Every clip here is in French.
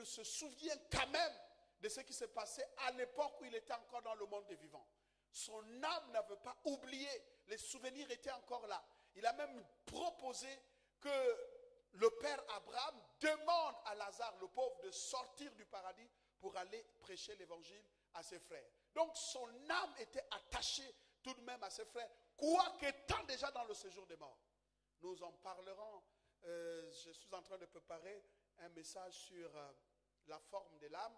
se souvient quand même de ce qui s'est passé à l'époque où il était encore dans le monde des vivants. Son âme n'avait pas oublié, les souvenirs étaient encore là. Il a même proposé que le père Abraham demande à Lazare, le pauvre, de sortir du paradis pour aller prêcher l'évangile à ses frères. Donc son âme était attachée tout de même à ses frères, quoique étant déjà dans le séjour des morts. Nous en parlerons. Je suis en train de préparer un message sur la forme de l'âme.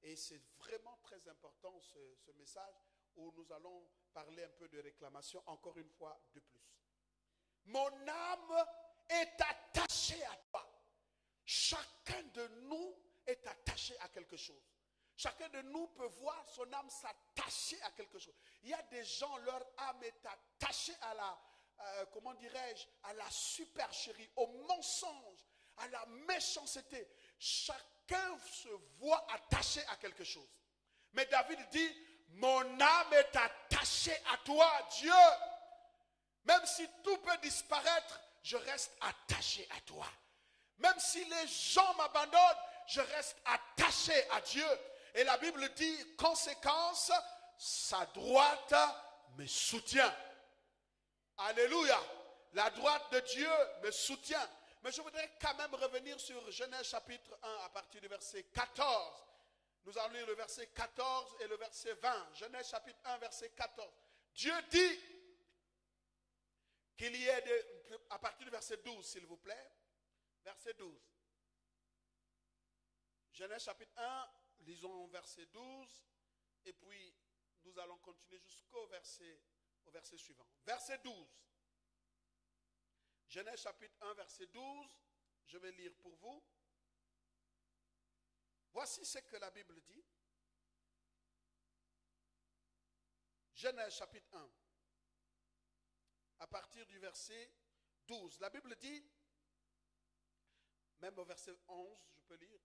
Et c'est vraiment très important ce message où nous allons parler un peu de réclamation, encore une fois de plus. Mon âme est attachée à toi. Chacun de nous est attaché à quelque chose. Chacun de nous peut voir son âme s'attacher à quelque chose. Il y a des gens, leur âme est attachée à la, à la supercherie, au mensonge, à la méchanceté. Chacun se voit attaché à quelque chose. Mais David dit, mon âme est attachée à toi, Dieu. Même si tout peut disparaître, je reste attaché à toi. Même si les gens m'abandonnent, je reste attaché à Dieu. Et la Bible dit, conséquence, sa droite me soutient. Alléluia. La droite de Dieu me soutient. Mais je voudrais quand même revenir sur Genèse chapitre 1 à partir du verset 14. Nous allons lire le verset 14 et le verset 20. Genèse chapitre 1, verset 14. Dieu dit qu'il y ait, à partir du verset 12, s'il vous plaît. Verset 12. Genèse chapitre 1, lisons verset 12. Et puis, nous allons continuer jusqu'au verset suivant. Verset 12. Genèse chapitre 1, verset 12. Je vais lire pour vous. Voici ce que la Bible dit. Genèse chapitre 1. À partir du verset 12. La Bible dit, même au verset 11, je peux lire.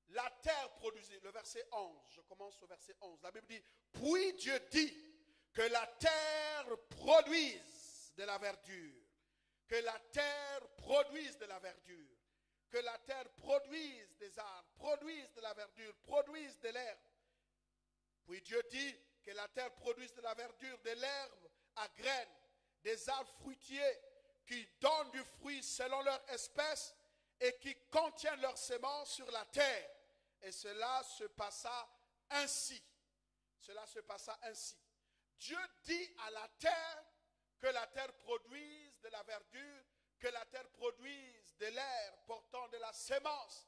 La terre produisit, le verset 11, je commence au verset 11. La Bible dit, puis Dieu dit que la terre produise de la verdure. Que la terre produise de la verdure. Que la terre produise des arbres, produise de la verdure, produise de l'herbe. Puis Dieu dit que la terre produise de la verdure, de l'herbe à graines, des arbres fruitiers qui donnent du fruit selon leur espèce et qui contiennent leurs semences sur la terre. Et cela se passa ainsi. Cela se passa ainsi. Dieu dit à la terre que la terre produise de la verdure, que la terre produise de l'herbe portant de la sémence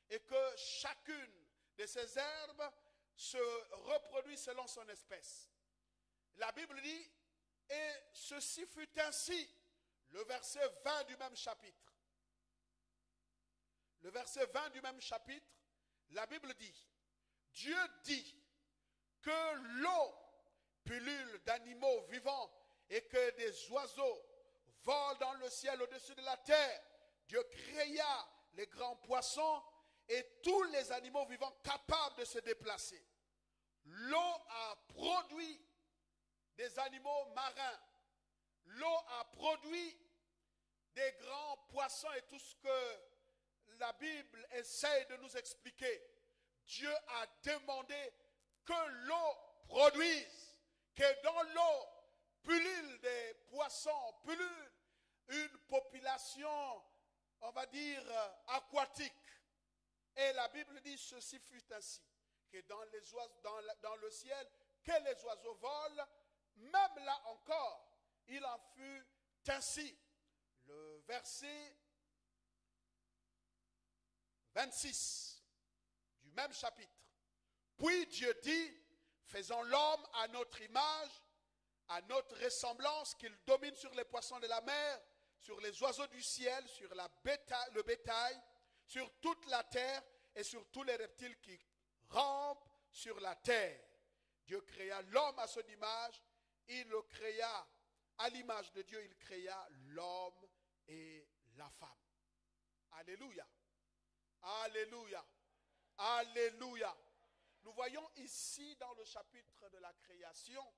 et que chacune de ces herbes se reproduit selon son espèce. La Bible dit, et ceci fut ainsi, le verset 20 du même chapitre. Le verset 20 du même chapitre, la Bible dit, Dieu dit que l'eau pullule d'animaux vivants et que des oiseaux volent dans le ciel au-dessus de la terre. Dieu créa les grands poissons et tous les animaux vivants capables de se déplacer. L'eau a produit des animaux marins. L'eau a produit des grands poissons et tout ce que la Bible essaie de nous expliquer. Dieu a demandé que l'eau produise, que dans l'eau pullule des poissons, pullule une population, on va dire, aquatique. Et la Bible dit, ceci fut ainsi, que dans le ciel, que les oiseaux volent, même là encore, il en fut ainsi. Le verset 26 du même chapitre. Puis Dieu dit, faisons l'homme à notre image, à notre ressemblance, qu'il domine sur les poissons de la mer, sur les oiseaux du ciel, sur le bétail, sur toute la terre et sur tous les reptiles qui rampent sur la terre. Dieu créa l'homme à son image, il le créa à l'image de Dieu, il créa l'homme et la femme. Alléluia. Alléluia. Alléluia. Nous voyons ici dans le chapitre de la création,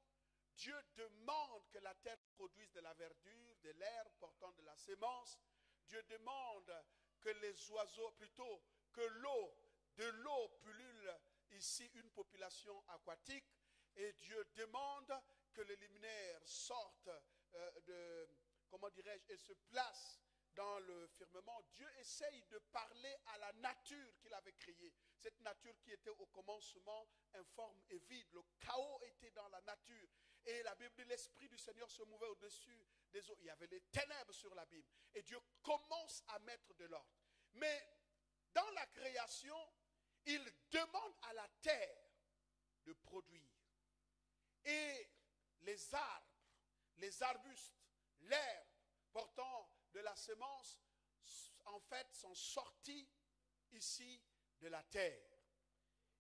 Dieu demande que la terre produise de la verdure, de l'herbe portant de la sémence. Dieu demande que les oiseaux, plutôt que de l'eau ici une population aquatique et Dieu demande que les luminaires sortent et se placent dans le firmament. Dieu essaye de parler à la nature qu'il avait créée. Cette nature qui était au commencement informe et vide. Le chaos était dans la nature. Et la Bible dit, l'Esprit du Seigneur se mouvait au-dessus des eaux. Il y avait les ténèbres sur l'abîme. Et Dieu commence à mettre de l'ordre. Mais dans la création, il demande à la terre de produire. Et les arbres, les arbustes, l'herbe portant de la semence, en fait, sont sortis ici de la terre.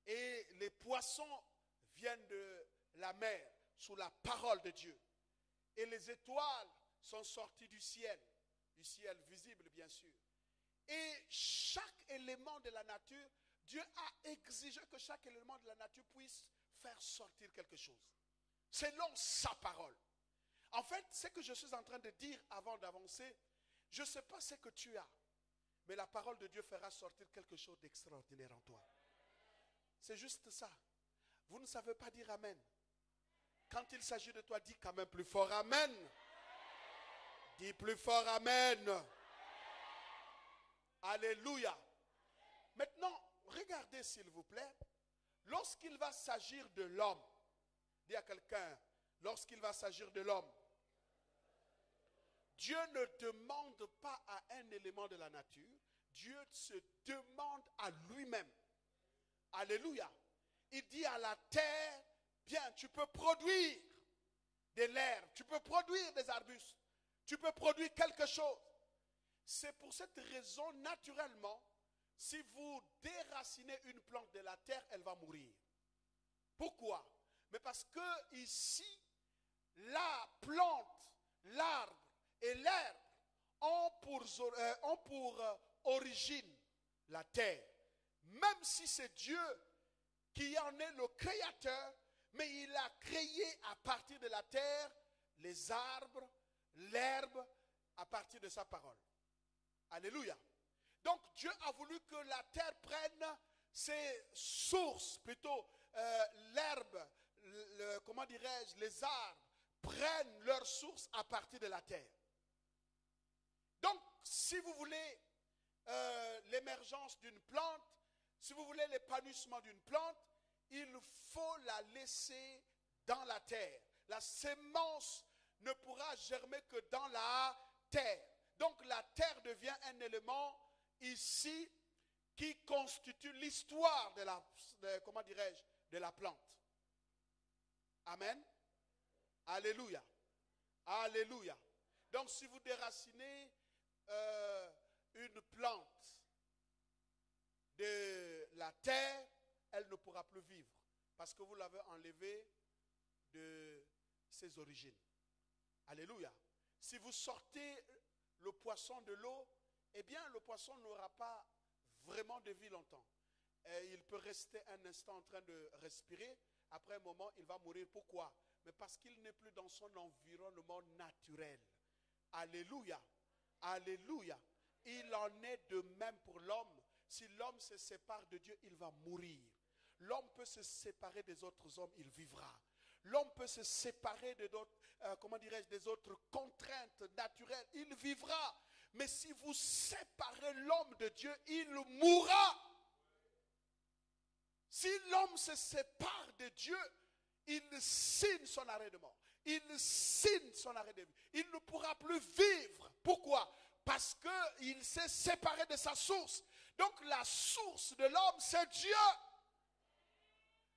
Et les poissons viennent de la mer sous la parole de Dieu. Et les étoiles sont sorties du ciel visible bien sûr. Et chaque élément de la nature, Dieu a exigé que chaque élément de la nature puisse faire sortir quelque chose, selon sa parole. En fait, ce que je suis en train de dire avant d'avancer, je ne sais pas ce que tu as, mais la parole de Dieu fera sortir quelque chose d'extraordinaire en toi. C'est juste ça. Vous ne savez pas dire amen. Quand il s'agit de toi, dis quand même plus fort amen. Dis plus fort amen. Alléluia. Maintenant, regardez s'il vous plaît. Lorsqu'il va s'agir de l'homme, dis à quelqu'un, lorsqu'il va s'agir de l'homme, Dieu ne demande pas à un élément de la nature, Dieu se demande à lui-même. Alléluia. Il dit à la terre, bien, tu peux produire de l'herbe, tu peux produire des arbustes, tu peux produire quelque chose. C'est pour cette raison, naturellement, si vous déracinez une plante de la terre, elle va mourir. Pourquoi? Mais parce que ici, la plante, l'arbre et l'herbe ont pour origine la terre. Même si c'est Dieu qui en est le créateur, mais il a créé à partir de la terre les arbres, l'herbe, à partir de sa parole. Alléluia. Donc Dieu a voulu que la terre prenne ses sources, plutôt l'herbe, les arbres prennent leurs sources à partir de la terre. Donc si vous voulez l'émergence d'une plante, si vous voulez l'épanouissement d'une plante, il faut la laisser dans la terre. La sémence ne pourra germer que dans la terre. Donc la terre devient un élément ici qui constitue l'histoire de la plante. Amen. Alléluia. Alléluia. Donc si vous déracinez une plante de la terre, elle ne pourra plus vivre parce que vous l'avez enlevée de ses origines. Alléluia. Si vous sortez le poisson de l'eau, eh bien le poisson n'aura pas vraiment de vie longtemps. Et il peut rester un instant en train de respirer. Après un moment, il va mourir. Pourquoi? Mais parce qu'il n'est plus dans son environnement naturel. Alléluia. Alléluia. Il en est de même pour l'homme. Si l'homme se sépare de Dieu, il va mourir. L'homme peut se séparer des autres hommes, il vivra. L'homme peut se séparer de d'autres, des autres contraintes naturelles, il vivra. Mais si vous séparez l'homme de Dieu, il mourra. Si l'homme se sépare de Dieu, il signe son arrêt de mort. Il signe son arrêt de vie. Il ne pourra plus vivre. Pourquoi? Parce qu'il s'est séparé de sa source. Donc la source de l'homme, c'est Dieu.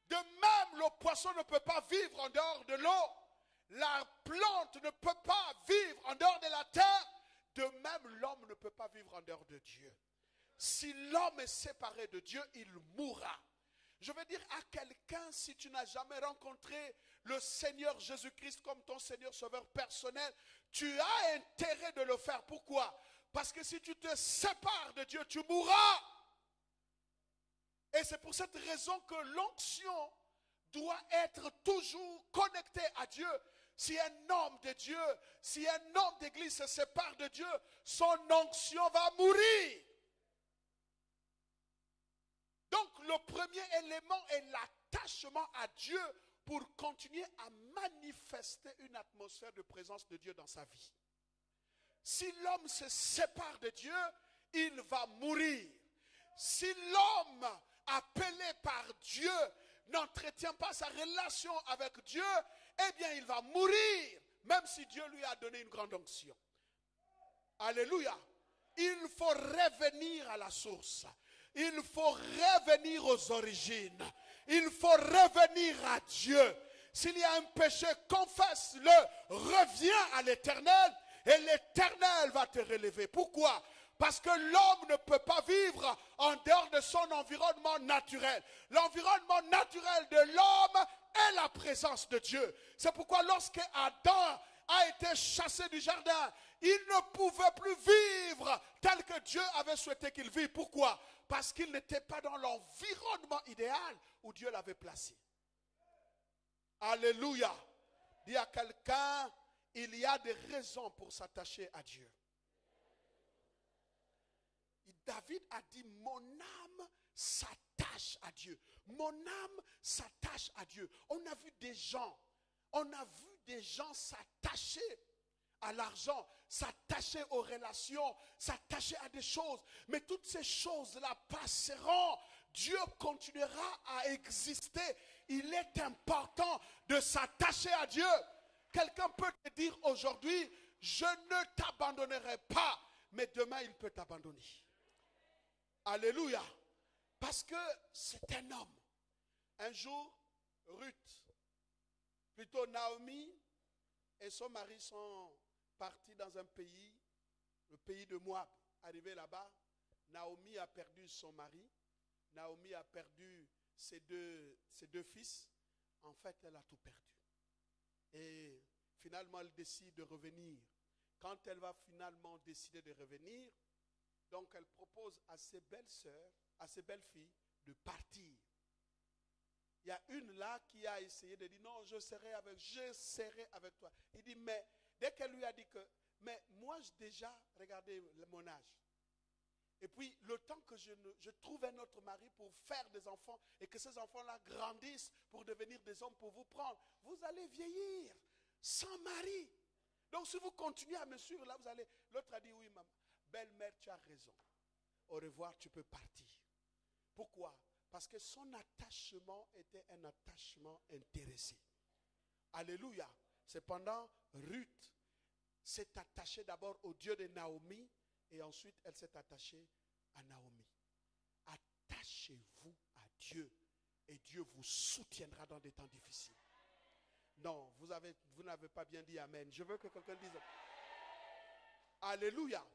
De même, le poisson ne peut pas vivre en dehors de l'eau. La plante ne peut pas vivre en dehors de la terre. De même, l'homme ne peut pas vivre en dehors de Dieu. Si l'homme est séparé de Dieu, il mourra. Je veux dire à quelqu'un, si tu n'as jamais rencontré le Seigneur Jésus-Christ comme ton Seigneur Sauveur personnel, tu as intérêt de le faire. Pourquoi? Parce que si tu te sépares de Dieu, tu mourras. Et c'est pour cette raison que l'onction doit être toujours connectée à Dieu. Si un homme de Dieu, si un homme d'église se sépare de Dieu, son onction va mourir. Donc le premier élément est l'attachement à Dieu pour continuer à manifester une atmosphère de présence de Dieu dans sa vie. Si l'homme se sépare de Dieu, il va mourir. Si l'homme appelé par Dieu n'entretient pas sa relation avec Dieu, eh bien il va mourir, même si Dieu lui a donné une grande onction. Alléluia. Il faut revenir à la source. Il faut revenir aux origines. Il faut revenir à Dieu. S'il y a un péché, confesse-le, reviens à l'Éternel et l'Éternel va te relever. Pourquoi? Parce que l'homme ne peut pas vivre en dehors de son environnement naturel. L'environnement naturel de l'homme est la présence de Dieu. C'est pourquoi lorsque Adam a été chassé du jardin, il ne pouvait plus vivre tel que Dieu avait souhaité qu'il vive. Pourquoi? Parce qu'il n'était pas dans l'environnement idéal où Dieu l'avait placé. Alléluia. Dis à quelqu'un, il y a des raisons pour s'attacher à Dieu. David a dit, mon âme s'attache à Dieu. Mon âme s'attache à Dieu. On a vu des gens s'attacher à l'argent, s'attacher aux relations, s'attacher à des choses. Mais toutes ces choses-là passeront. Dieu continuera à exister. Il est important de s'attacher à Dieu. Quelqu'un peut te dire aujourd'hui, je ne t'abandonnerai pas, mais demain il peut t'abandonner. Alléluia. Parce que c'est un homme. Un jour, plutôt Naomi et son mari sont partis dans un pays, le pays de Moab. Arrivé là-bas, Naomi a perdu son mari. Naomi a perdu ses deux fils. En fait, elle a tout perdu. Et finalement, elle décide de revenir. Quand elle va finalement décider de revenir, donc elle propose à ses belles sœurs, à ses belles filles, de partir. Il y a une là qui a essayé de dire, non, je serai avec toi. Il dit, mais dès qu'elle lui a dit que, mais moi déjà, regardez mon âge. Et puis, le temps que je trouve un autre mari pour faire des enfants et que ces enfants-là grandissent pour devenir des hommes pour vous prendre, vous allez vieillir sans mari. Donc, si vous continuez à me suivre, là, vous allez... L'autre a dit, oui, maman. Belle-mère, tu as raison. Au revoir, tu peux partir. Pourquoi? Parce que son attachement était un attachement intéressé. Alléluia. Cependant, Ruth s'est attachée d'abord au Dieu de Naomi et ensuite elle s'est attachée à Naomi. Attachez-vous à Dieu et Dieu vous soutiendra dans des temps difficiles. Non, vous n'avez pas bien dit amen. Je veux que quelqu'un dise Alléluia.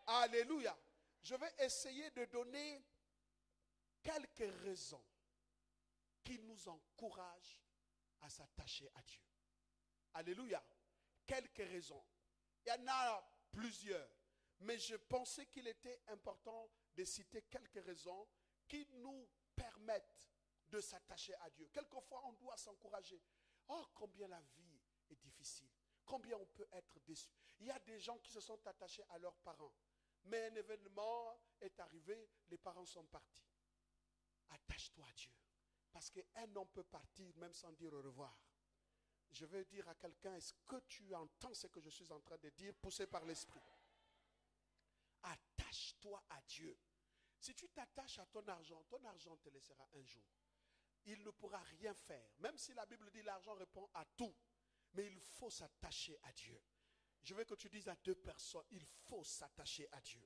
Alléluia. Je vais essayer de donner quelques raisons qui nous encouragent à s'attacher à Dieu. Alléluia. Quelques raisons. Il y en a plusieurs. Mais je pensais qu'il était important de citer quelques raisons qui nous permettent de s'attacher à Dieu. Quelquefois, on doit s'encourager. Oh, combien la vie est difficile. Combien on peut être déçu. Il y a des gens qui se sont attachés à leurs parents. Mais un événement est arrivé, les parents sont partis. Attache-toi à Dieu. Parce qu'un homme peut partir même sans dire au revoir. Je veux dire à quelqu'un, est-ce que tu entends ce que je suis en train de dire, poussé par l'esprit? Attache-toi à Dieu. Si tu t'attaches à ton argent te laissera un jour. Il ne pourra rien faire. Même si la Bible dit l'argent répond à tout. Mais il faut s'attacher à Dieu. Je veux que tu dises à deux personnes, il faut s'attacher à Dieu.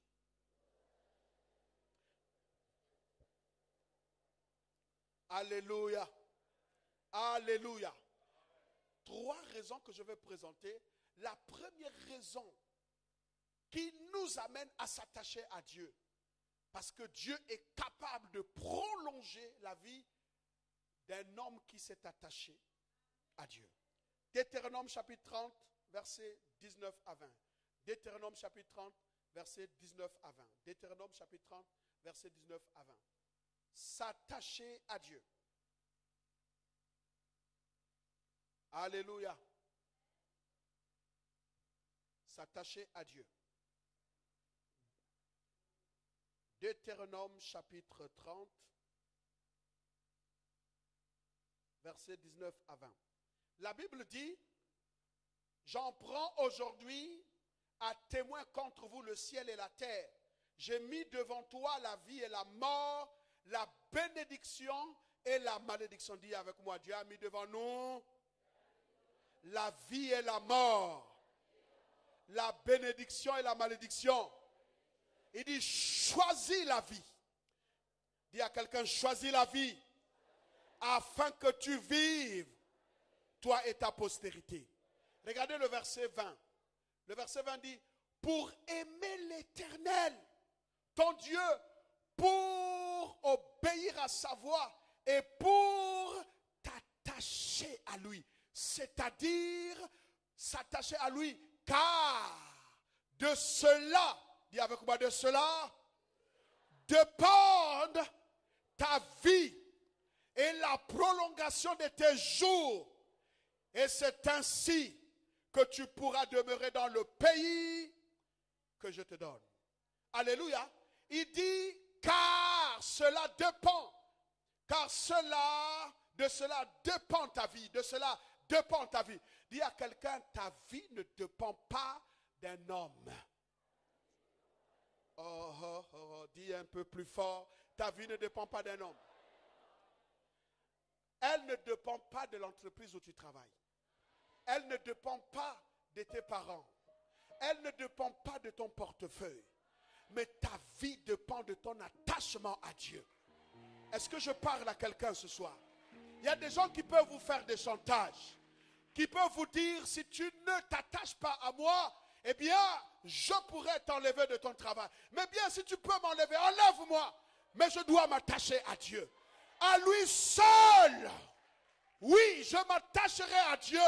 Alléluia. Alléluia. 3 raisons que je vais présenter. La première raison qui nous amène à s'attacher à Dieu. Parce que Dieu est capable de prolonger la vie d'un homme qui s'est attaché à Dieu. Deutéronome chapitre 30, versets 19 à 20. Deutéronome chapitre 30, versets 19 à 20. Deutéronome chapitre 30, versets 19 à 20. S'attacher à Dieu. Alléluia. S'attacher à Dieu. Deutéronome chapitre 30, versets 19 à 20. La Bible dit, j'en prends aujourd'hui à témoin contre vous le ciel et la terre. J'ai mis devant toi la vie et la mort, la bénédiction et la malédiction. Dis avec moi, Dieu a mis devant nous la vie et la mort, la bénédiction et la malédiction. Il dit, choisis la vie. Dis à quelqu'un, choisis la vie, afin que tu vives, toi et ta postérité. Regardez le verset 20. Le verset 20 dit, pour aimer l'Éternel, ton Dieu, pour obéir à sa voix et pour t'attacher à lui. C'est-à-dire s'attacher à lui, car de cela, dis avec moi, de cela, dépendent ta vie et la prolongation de tes jours. Et c'est ainsi que tu pourras demeurer dans le pays que je te donne. Alléluia. Il dit, car cela dépend. Car de cela dépend ta vie. De cela dépend ta vie. Dis à quelqu'un, ta vie ne dépend pas d'un homme. Dis un peu plus fort, ta vie ne dépend pas d'un homme. Elle ne dépend pas de l'entreprise où tu travailles. Elle ne dépend pas de tes parents. Elle ne dépend pas de ton portefeuille. Mais ta vie dépend de ton attachement à Dieu. Est-ce que je parle à quelqu'un ce soir? Il y a des gens qui peuvent vous faire des chantages. Qui peuvent vous dire, si tu ne t'attaches pas à moi, eh bien, je pourrais t'enlever de ton travail. Mais bien, si tu peux m'enlever, enlève-moi. Mais je dois m'attacher à Dieu. À lui seul. Oui, je m'attacherai à Dieu.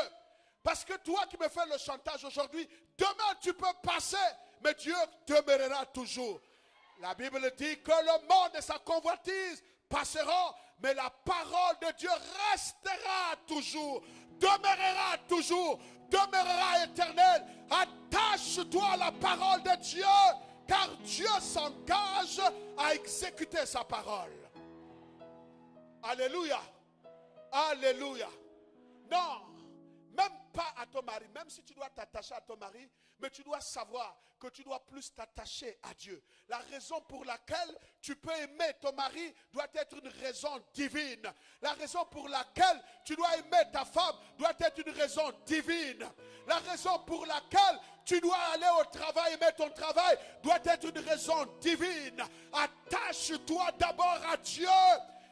Parce que toi qui me fais le chantage aujourd'hui, demain tu peux passer, mais Dieu demeurera toujours. La Bible dit que le monde et sa convoitise passeront, mais la parole de Dieu restera toujours, demeurera toujours, demeurera éternelle. Attache-toi à la parole de Dieu, car Dieu s'engage à exécuter sa parole. Alléluia. Alléluia. Non, même pas à ton mari, même si tu dois t'attacher à ton mari, mais tu dois savoir que tu dois plus t'attacher à Dieu. La raison pour laquelle tu peux aimer ton mari doit être une raison divine. La raison pour laquelle tu dois aimer ta femme doit être une raison divine. La raison pour laquelle tu dois aller au travail, aimer ton travail, doit être une raison divine. Attache-toi d'abord à Dieu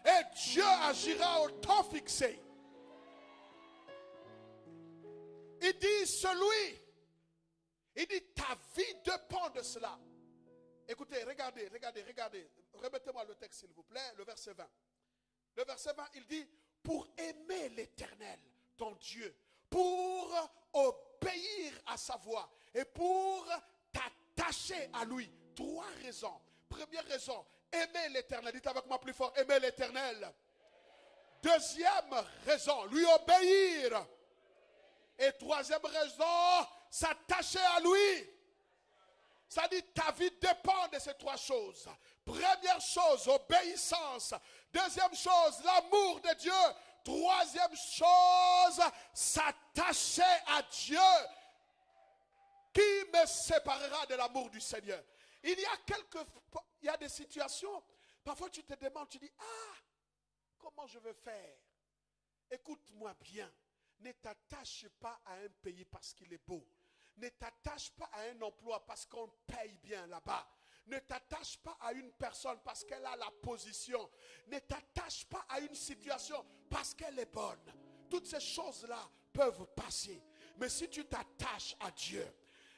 et Dieu agira au temps fixé. Il dit il dit ta vie dépend de cela. Écoutez, regardez. Remettez-moi le texte s'il vous plaît, le verset 20. Le verset 20, il dit, pour aimer l'Éternel, ton Dieu, pour obéir à sa voix et pour t'attacher à lui. 3 raisons. Première raison, aimer l'Éternel. Dites avec moi plus fort, aimer l'Éternel. Deuxième raison, lui obéir. Et troisième raison, s'attacher à lui. Ça dit, ta vie dépend de ces 3 choses. Première chose, obéissance. Deuxième chose, l'amour de Dieu. Troisième chose, s'attacher à Dieu. Qui me séparera de l'amour du Seigneur? Il y a des situations, parfois tu te demandes, tu dis, comment je vais faire? Écoute-moi bien. Ne t'attache pas à un pays parce qu'il est beau. Ne t'attache pas à un emploi parce qu'on paye bien là-bas. Ne t'attache pas à une personne parce qu'elle a la position. Ne t'attache pas à une situation parce qu'elle est bonne. Toutes ces choses-là peuvent passer. Mais si tu t'attaches à Dieu,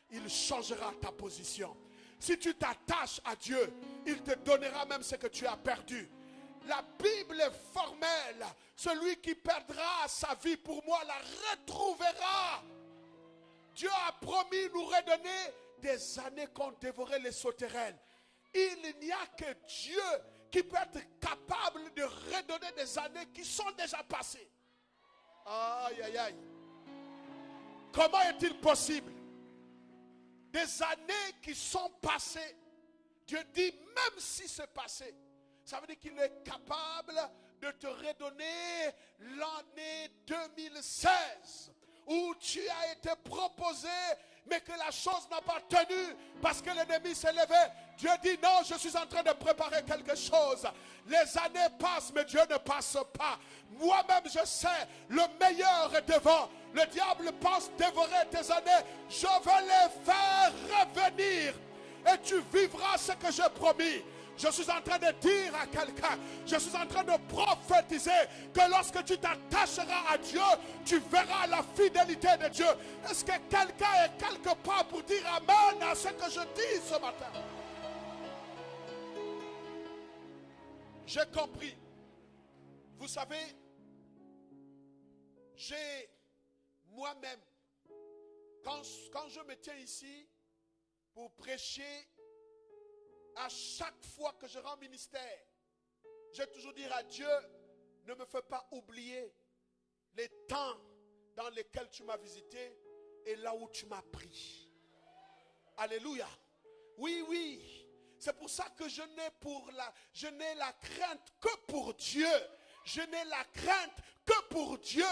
il changera ta position. Si tu t'attaches à Dieu, il te donnera même ce que tu as perdu. La Bible est formelle. Celui qui perdra sa vie pour moi la retrouvera. Dieu a promis nous redonner des années qu'on dévorait les sauterelles. Il n'y a que Dieu qui peut être capable de redonner des années qui sont déjà passées. Aïe, aïe, aïe. Comment est-il possible? Des années qui sont passées. Dieu dit, même si c'est passé, ça veut dire qu'il est capable de te redonner l'année 16, où tu as été proposé, mais que la chose n'a pas tenu parce que l'ennemi s'est levé. Dieu dit non, je suis en train de préparer quelque chose. Les années passent, mais Dieu ne passe pas. Moi-même, je sais, le meilleur est devant. Le diable pense dévorer tes années. Je vais les faire revenir et tu vivras ce que j'ai promis. Je suis en train de dire à quelqu'un, je suis en train de prophétiser que lorsque tu t'attacheras à Dieu, tu verras la fidélité de Dieu. Est-ce que quelqu'un est quelque part pour dire amen à ce que je dis ce matin? J'ai compris. Vous savez, j'ai moi-même, quand je me tiens ici pour prêcher, à chaque fois que je rends ministère, j'ai toujours dit à Dieu, ne me fais pas oublier les temps dans lesquels tu m'as visité et là où tu m'as pris. Alléluia. Oui, oui. C'est pour ça que je n'ai la crainte que pour Dieu. Je n'ai la crainte que pour Dieu.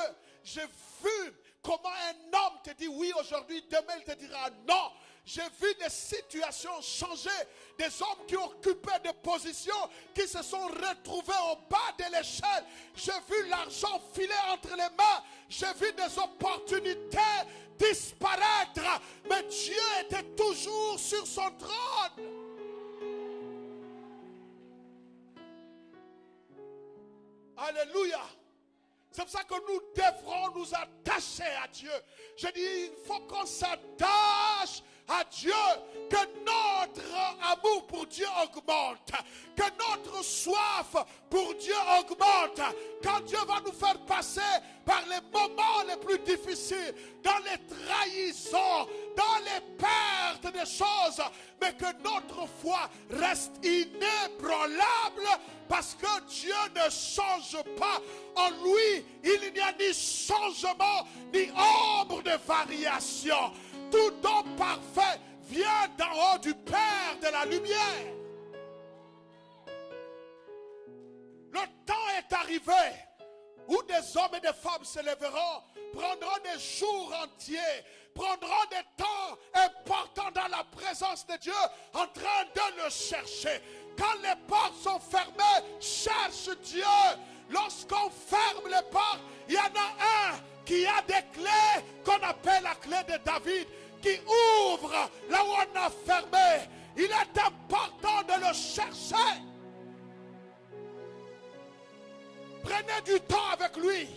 J'ai vu comment un homme te dit oui aujourd'hui, demain il te dira non. J'ai vu des situations changer, des hommes qui occupaient des positions, qui se sont retrouvés au bas de l'échelle. J'ai vu l'argent filer entre les mains. J'ai vu des opportunités disparaître. Mais Dieu était toujours sur son trône. Alléluia. C'est pour ça que nous devrons nous attacher à Dieu. Je dis, il faut qu'on s'attache à Dieu, que notre amour pour Dieu augmente, que notre soif pour Dieu augmente. Quand Dieu va nous faire passer par les moments les plus difficiles, dans les trahisons, dans les pertes de choses, mais que notre foi reste inébranlable parce que Dieu ne change pas. En lui, il n'y a ni changement, ni ombre de variation. Tout don parfait vient d'en haut du Père de la lumière. Le temps est arrivé où des hommes et des femmes se lèveront, prendront des jours entiers, prendront des temps importants dans la présence de Dieu, en train de le chercher. Quand les portes sont fermées, cherche Dieu. Lorsqu'on ferme les portes, il y en a un qui a des clés qu'on appelle la clé de David, qui ouvre là où on a fermé. Il est important de le chercher. Prenez du temps avec lui.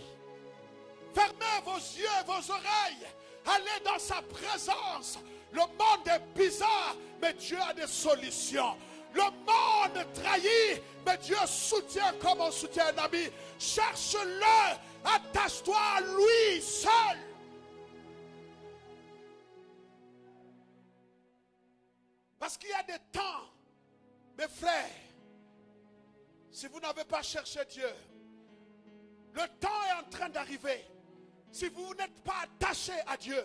Fermez vos yeux et vos oreilles. Allez dans sa présence. Le monde est bizarre, mais Dieu a des solutions. Le monde trahit, mais Dieu soutient comme on soutient un ami. Cherche-le. Attache-toi à lui seul. Parce qu'il y a des temps, mes frères, si vous n'avez pas cherché Dieu, le temps est en train d'arriver. Si vous n'êtes pas attaché à Dieu,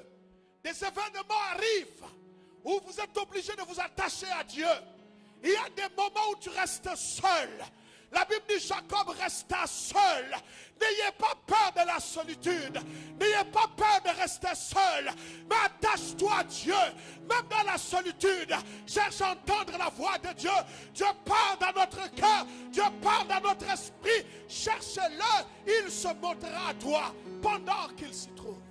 des événements arrivent où vous êtes obligé de vous attacher à Dieu. Il y a des moments où tu restes seul. La Bible dit Jacob resta seul. N'ayez pas peur de la solitude. N'ayez pas peur de rester seul. Mais attache-toi à Dieu. Même dans la solitude, cherche à entendre la voix de Dieu. Dieu parle dans notre cœur. Dieu parle dans notre esprit. Cherche-le. Il se montrera à toi pendant qu'il s'y trouve.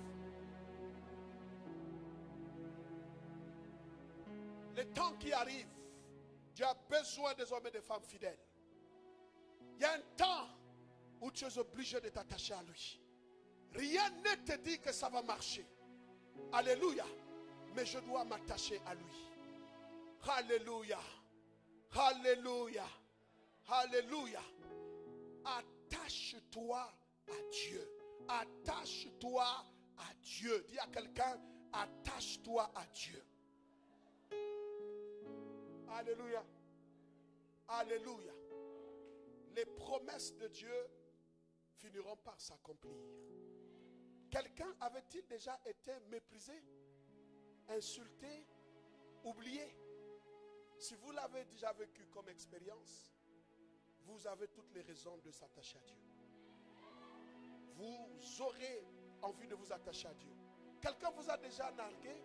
Les temps qui arrivent, Dieu a besoin des hommes et des femmes fidèles. Il y a un temps où tu es obligé de t'attacher à lui. Rien ne te dit que ça va marcher. Alléluia. Mais je dois m'attacher à lui. Alléluia. Alléluia. Alléluia. Attache-toi à Dieu. Attache-toi à Dieu. Dis à quelqu'un, attache-toi à Dieu. Alléluia. Alléluia. Les promesses de Dieu finiront par s'accomplir. Quelqu'un avait-il déjà été méprisé, insulté, oublié? Si vous l'avez déjà vécu comme expérience, vous avez toutes les raisons de s'attacher à Dieu. Vous aurez envie de vous attacher à Dieu? Quelqu'un vous a déjà nargué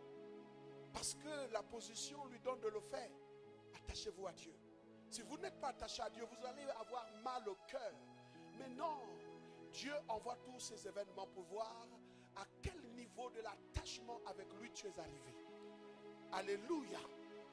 parce que la position lui donne de le faire. Attachez-vous à Dieu. Si vous n'êtes pas attaché à Dieu, vous allez avoir mal au cœur. Mais non, Dieu envoie tous ces événements pour voir à quel niveau de l'attachement avec lui tu es arrivé. Alléluia.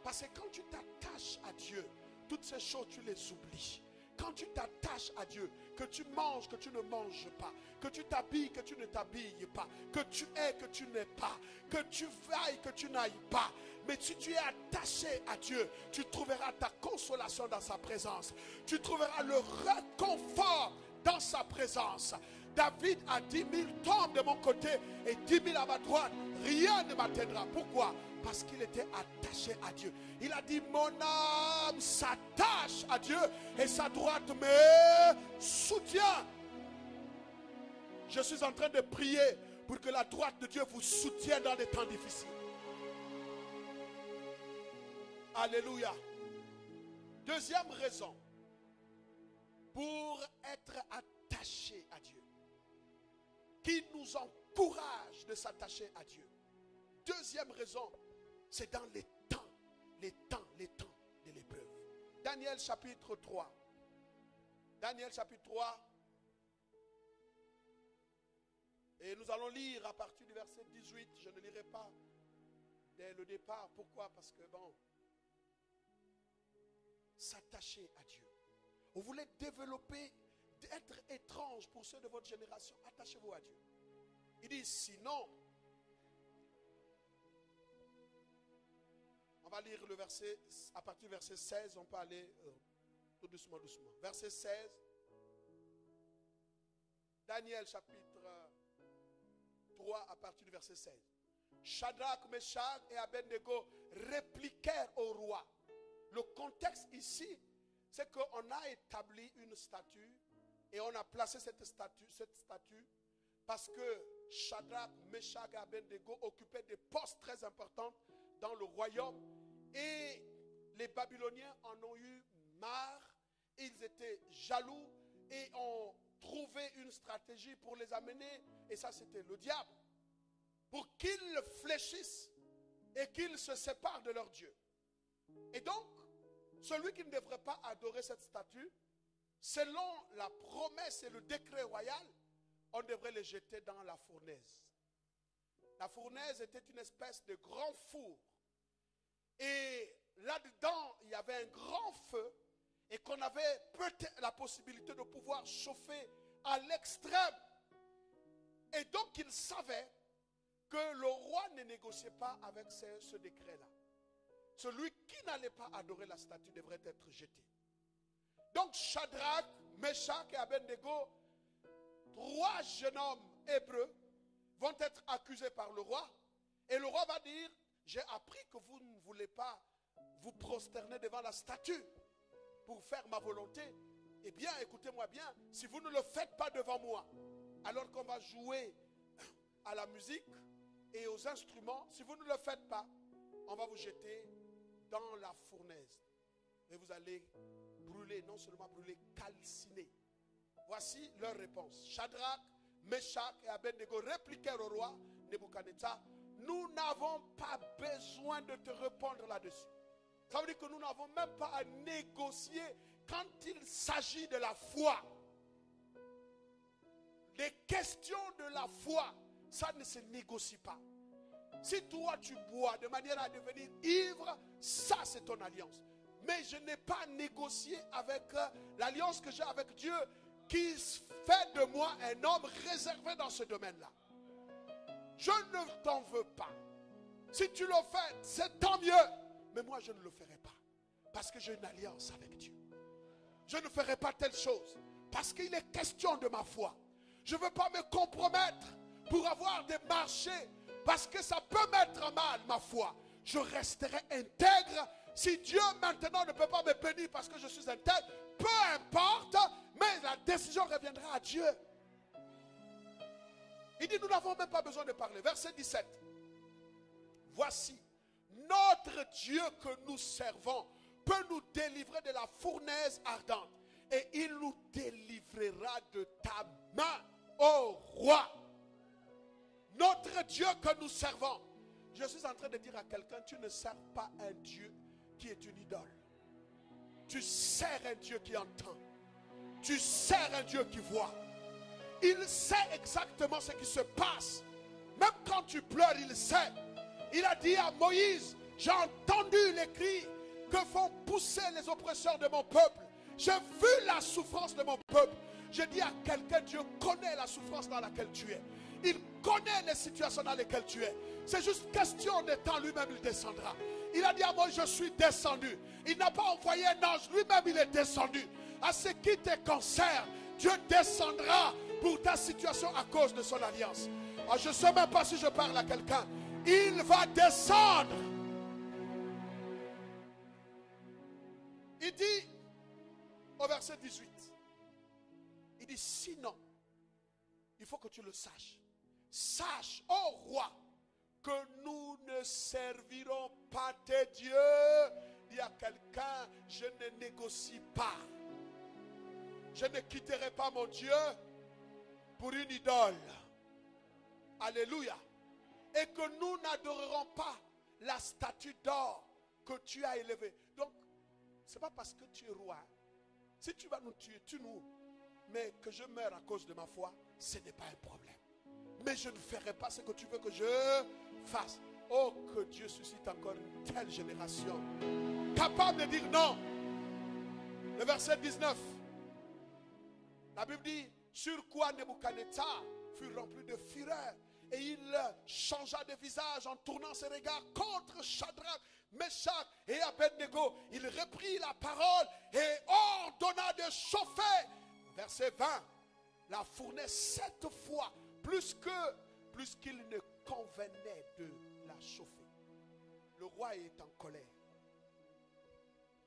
Parce que quand tu t'attaches à Dieu, toutes ces choses tu les oublies. Quand tu t'attaches à Dieu, que tu manges, que tu ne manges pas, que tu t'habilles, que tu ne t'habilles pas, que tu es, que tu n'es pas, que tu ailles, que tu n'ailles pas. Mais si tu es attaché à Dieu, tu trouveras ta consolation dans sa présence. Tu trouveras le réconfort dans sa présence. David a 10 000 tombent de mon côté et 10 000 à ma droite. Rien ne m'atteindra. Pourquoi? Parce qu'il était attaché à Dieu. Il a dit, mon âme s'attache à Dieu et sa droite me soutient. Je suis en train de prier pour que la droite de Dieu vous soutienne dans les temps difficiles. Alléluia. Deuxième raison pour être attaché à Dieu, qui nous encourage de s'attacher à Dieu. Deuxième raison, c'est dans les temps de l'épreuve. Daniel chapitre 3. Daniel chapitre 3. Et nous allons lire à partir du verset 18. Je ne lirai pas dès le départ. Pourquoi? Parce que bon, s'attacher à Dieu. Vous voulez développer, être étrange pour ceux de votre génération, attachez-vous à Dieu. Il dit sinon, on va lire le verset, à partir du verset 16, on peut aller tout doucement. Verset 16, Daniel chapitre 3 à partir du verset 16. Shadrach, Meshach et Abednego répliquèrent au roi. Le contexte ici, c'est qu'on a établi une statue et on a placé cette statue parce que Shadrach, Meshach et Abednego occupaient des postes très importants dans le royaume et les Babyloniens en ont eu marre, ils étaient jaloux et ont trouvé une stratégie pour les amener, et ça c'était le diable, pour qu'ils fléchissent et qu'ils se séparent de leur Dieu. Et donc, celui qui ne devrait pas adorer cette statue, selon la promesse et le décret royal, on devrait les jeter dans la fournaise. La fournaise était une espèce de grand four. Et là-dedans, il y avait un grand feu et qu'on avait peut-être la possibilité de pouvoir chauffer à l'extrême. Et donc, il savait que le roi ne négociait pas avec ce décret-là. Celui qui n'allait pas adorer la statue devrait être jeté. Donc, Shadrach, Meshach et Abednego, 3 jeunes hommes hébreux, vont être accusés par le roi. Et le roi va dire, j'ai appris que vous ne voulez pas vous prosterner devant la statue pour faire ma volonté. Eh bien, écoutez-moi bien, si vous ne le faites pas devant moi, alors qu'on va jouer à la musique et aux instruments, si vous ne le faites pas, on va vous jeter dans la fournaise. Et vous allez brûler, non seulement brûler, calciner. Voici leur réponse. Shadrach, Meshach et Abednego répliquèrent au roi Nebuchadnezzar, nous n'avons pas besoin de te répondre là-dessus. Ça veut dire que nous n'avons même pas à négocier quand il s'agit de la foi. Les questions de la foi, ça ne se négocie pas. Si toi tu bois de manière à devenir ivre, ça c'est ton alliance. Mais je n'ai pas négocié avec l'alliance que j'ai avec Dieu qui fait de moi un homme réservé dans ce domaine-là. Je ne t'en veux pas. Si tu le fais, c'est tant mieux. Mais moi je ne le ferai pas. Parce que j'ai une alliance avec Dieu. Je ne ferai pas telle chose. Parce qu'il est question de ma foi. Je ne veux pas me compromettre pour avoir des marchés. Parce que ça peut mettre à mal ma foi. Je resterai intègre. Si Dieu maintenant ne peut pas me bénir parce que je suis intègre, peu importe, mais la décision reviendra à Dieu. Il dit, nous n'avons même pas besoin de parler. Verset 17. Voici, notre Dieu que nous servons peut nous délivrer de la fournaise ardente. Et il nous délivrera de ta main, ô roi. Notre Dieu que nous servons. Je suis en train de dire à quelqu'un, tu ne sers pas un Dieu qui est une idole. Tu sers un Dieu qui entend. Tu sers un Dieu qui voit. Il sait exactement ce qui se passe. Même quand tu pleures, il sait. Il a dit à Moïse, j'ai entendu les cris que font pousser les oppresseurs de mon peuple. J'ai vu la souffrance de mon peuple. Je dis à quelqu'un, Dieu connaît la souffrance dans laquelle tu es. Il connaît les situations dans lesquelles tu es. C'est juste question de temps, lui-même il descendra. Il a dit à moi, je suis descendu. Il n'a pas envoyé un ange, lui-même il est descendu. À ce qui te concerne, Dieu descendra pour ta situation à cause de son alliance. Alors, je ne sais même pas si je parle à quelqu'un. Il va descendre. Il dit au verset 18, il dit sinon, il faut que tu le saches. Sache, ô roi, que nous ne servirons pas tes dieux. Dis à quelqu'un, je ne négocie pas. Je ne quitterai pas mon Dieu pour une idole. Alléluia. Et que nous n'adorerons pas la statue d'or que tu as élevée. Donc, ce n'est pas parce que tu es roi. Si tu vas nous tuer, tue-nous. Mais que je meure à cause de ma foi, ce n'est pas un problème. Mais je ne ferai pas ce que tu veux que je fasse. Oh, que Dieu suscite encore une telle génération capable de dire non. Le verset 19. La Bible dit, sur quoi Nebuchadnezzar fut rempli de fureur. Et il changea de visage en tournant ses regards contre Shadrach, Meshach et Abednego. Il reprit la parole et ordonna de chauffer. Verset 20. La fournaise 7 fois plus qu'il ne convenait de la chauffer. Le roi est en colère.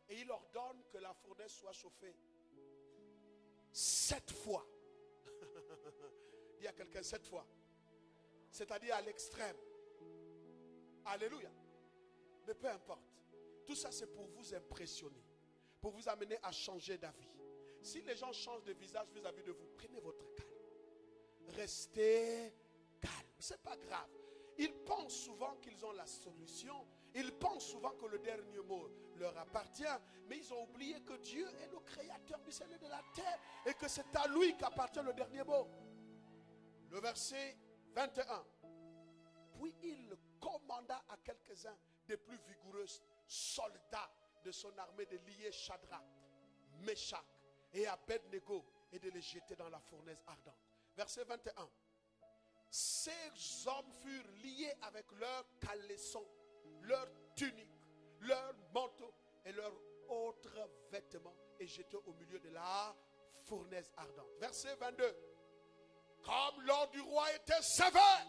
Et il ordonne que la fournaise soit chauffée 7 fois. Dis à quelqu'un 7 fois. C'est-à-dire à l'extrême. Alléluia. Mais peu importe. Tout ça c'est pour vous impressionner. Pour vous amener à changer d'avis. Si les gens changent de visage vis-à-vis de vous, prenez votre calme. Restez calme. Ce n'est pas grave. Ils pensent souvent qu'ils ont la solution. Ils pensent souvent que le dernier mot leur appartient. Mais ils ont oublié que Dieu est le créateur du ciel et de la terre. Et que c'est à lui qu'appartient le dernier mot. Le verset 21. Puis il commanda à quelques-uns des plus vigoureux soldats de son armée de lier Shadrach, Meshach et Abednego et de les jeter dans la fournaise ardente. Verset 21. Ces hommes furent liés avec leurs caleçons, leurs tuniques, leurs manteaux et leurs autres vêtements et jetés au milieu de la fournaise ardente. Verset 22. Comme l'ordre du roi était sévère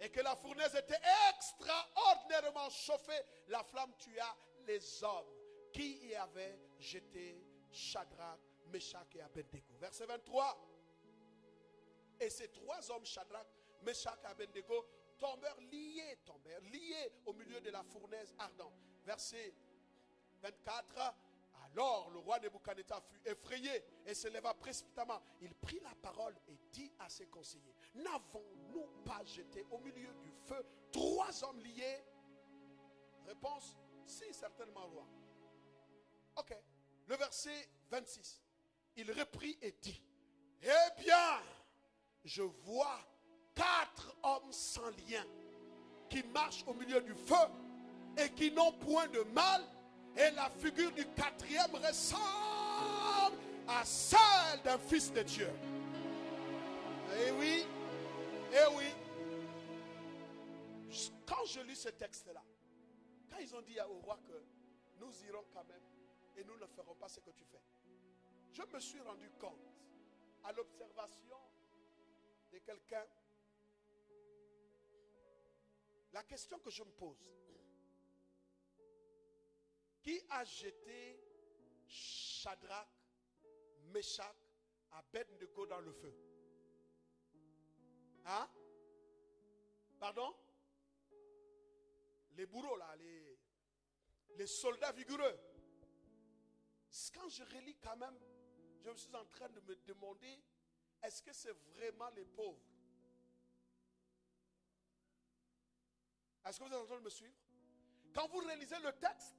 et que la fournaise était extraordinairement chauffée, la flamme tua les hommes qui y avaient jeté Shadrach, Meshach et Abednego. Verset 23. Et ces 3 hommes, Shadrach, Meshach et Abednego, tombèrent liés au milieu de la fournaise ardente. Verset 24. Alors le roi Nebuchadnezzar fut effrayé et se leva précipitamment. Il prit la parole et dit à ses conseillers, n'avons-nous pas jeté au milieu du feu 3 hommes liés? Réponse, si, certainement, roi. Ok. Le verset 26. Il reprit et dit, eh bien, je vois 4 hommes sans lien qui marchent au milieu du feu et qui n'ont point de mal. Et la figure du 4e ressemble à celle d'un fils de Dieu. Eh oui, eh oui. Quand je lis ce texte-là, quand ils ont dit au roi que nous irons quand même et nous ne ferons pas ce que tu fais, je me suis rendu compte à l'observation de quelqu'un. La question que je me pose, qui a jeté Shadrach, Meshach, Abednego dans le feu? Hein? Pardon? Les bourreaux là, les soldats vigoureux. Quand je relis quand même, je me suis en train de me demander, est-ce que c'est vraiment les pauvres? Est-ce que vous êtes en train de me suivre? Quand vous réalisez le texte,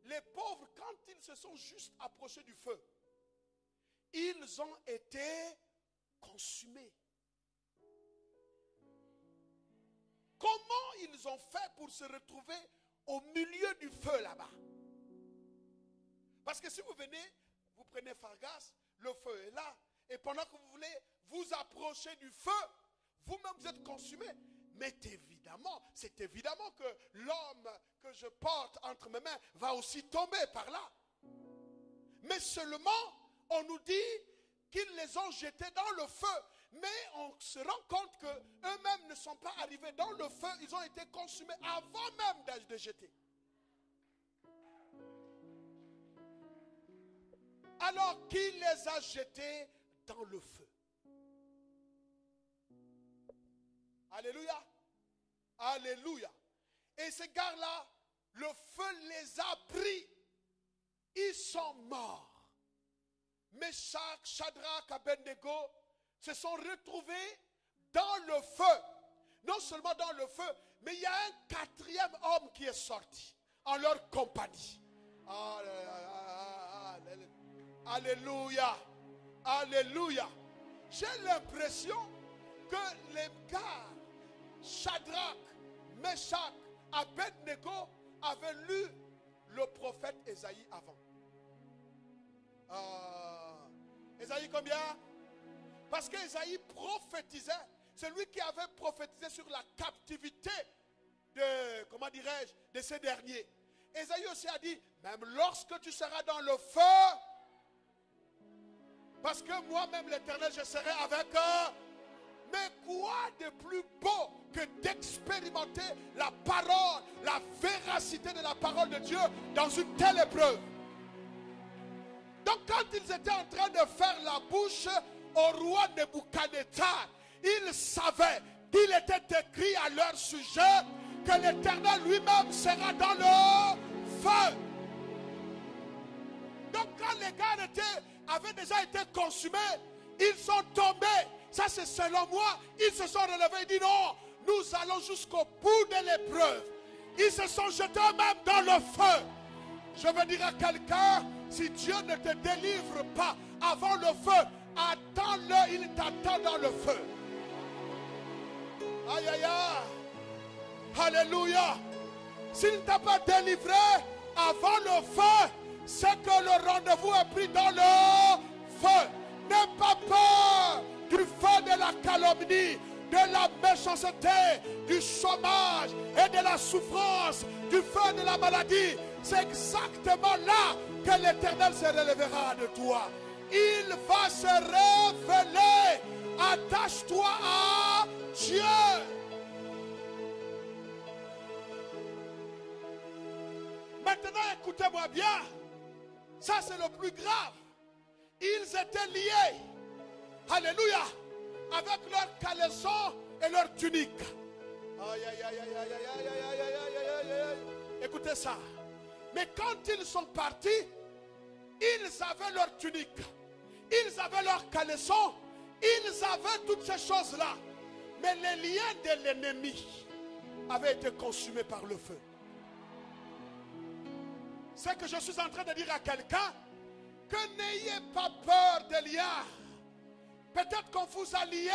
les pauvres, quand ils se sont juste approchés du feu, ils ont été consumés. Comment ils ont fait pour se retrouver au milieu du feu là-bas? Parce que si vous venez, vous prenez Fargas, le feu est là, et pendant que vous voulez vous approcher du feu, vous-même vous êtes consumés. Mais c'est évidemment que l'homme que je porte entre mes mains va aussi tomber par là. Mais seulement, on nous dit qu'ils les ont jetés dans le feu. Mais on se rend compte qu'eux-mêmes ne sont pas arrivés dans le feu. Ils ont été consumés avant même de jeter. Alors qui les a jetés dans le feu? Alléluia. Alléluia. Et ces gars-là, le feu les a pris. Ils sont morts. Meshach, Shadrach, Abednego se sont retrouvés dans le feu. Non seulement dans le feu, mais il y a un quatrième homme qui est sorti en leur compagnie. Alléluia. Alléluia. J'ai l'impression que les gars, Shadrach, Meshach, Abednego, avaient lu le prophète Ésaïe avant. Ésaïe combien? Parce qu'Ésaïe prophétisait, celui qui avait prophétisé sur la captivité de ces derniers. Ésaïe aussi a dit, même lorsque tu seras dans le feu, parce que moi-même l'Éternel, je serai avec eux. Mais quoi de plus beau que d'expérimenter la parole, la véracité de la parole de Dieu dans une telle épreuve? Donc quand ils étaient en train de faire la bouche au roi Nebuchadnezzar, ils savaient qu'il était écrit à leur sujet que l'Éternel lui-même sera dans le feu. Donc quand les gars avaient déjà été consumés, ils sont tombés. Ça c'est selon moi. Ils se sont relevés et dit non, nous allons jusqu'au bout de l'épreuve. Ils se sont jetés eux-mêmes dans le feu. Je veux dire à quelqu'un, si Dieu ne te délivre pas avant le feu, attends-le, il t'attend dans le feu. Aïe aïe aïe. Alléluia. S'il ne t'a pas délivré avant le feu, c'est que le rendez-vous est pris dans le feu. N'aie pas peur du feu de la calomnie, de la méchanceté, du chômage et de la souffrance, du feu de la maladie. C'est exactement là que l'Éternel se relèvera de toi. Il va se révéler. Attache-toi à Dieu. Maintenant, écoutez-moi bien. Ça, c'est le plus grave. Ils étaient liés. Alléluia. Avec leurs caleçons et leurs tuniques. Aïe, aïe, aïe, aïe, aïe, aïe, aïe, aïe, aïe, aïe, aïe. Écoutez ça. Mais quand ils sont partis, ils avaient leurs tuniques. Ils avaient leurs caleçons. Ils avaient toutes ces choses-là. Mais les liens de l'ennemi avaient été consumés par le feu. C'est que je suis en train de dire à quelqu'un que n'ayez pas peur des liens. Peut-être qu'on vous a lié,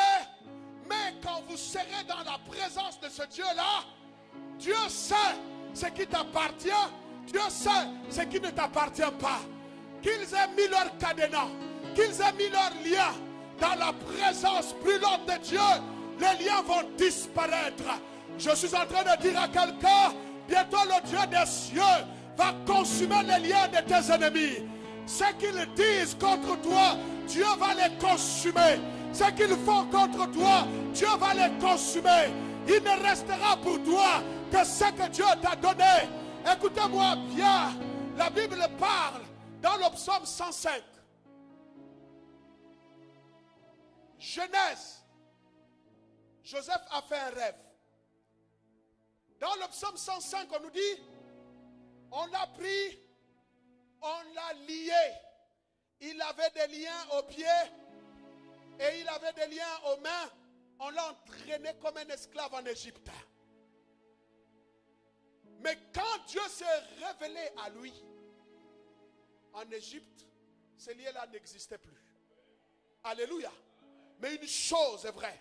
mais quand vous serez dans la présence de ce Dieu-là, Dieu sait ce qui t'appartient, Dieu sait ce qui ne t'appartient pas. Qu'ils aient mis leur cadenas, qu'ils aient mis leurs liens dans la présence brûlante de Dieu, les liens vont disparaître. Je suis en train de dire à quelqu'un, bientôt le Dieu des cieux va consumer les liens de tes ennemis. Ce qu'ils disent contre toi, Dieu va les consumer. Ce qu'ils font contre toi, Dieu va les consumer. Il ne restera pour toi que ce que Dieu t'a donné. Écoutez-moi bien. La Bible parle dans le psaume 105. Genèse. Joseph a fait un rêve. Dans le psaume 105, on nous dit, on l'a pris, on l'a lié. Il avait des liens aux pieds et il avait des liens aux mains. On l'a entraîné comme un esclave en Égypte. Mais quand Dieu s'est révélé à lui, en Égypte, ces liens-là n'existaient plus. Alléluia. Mais une chose est vraie.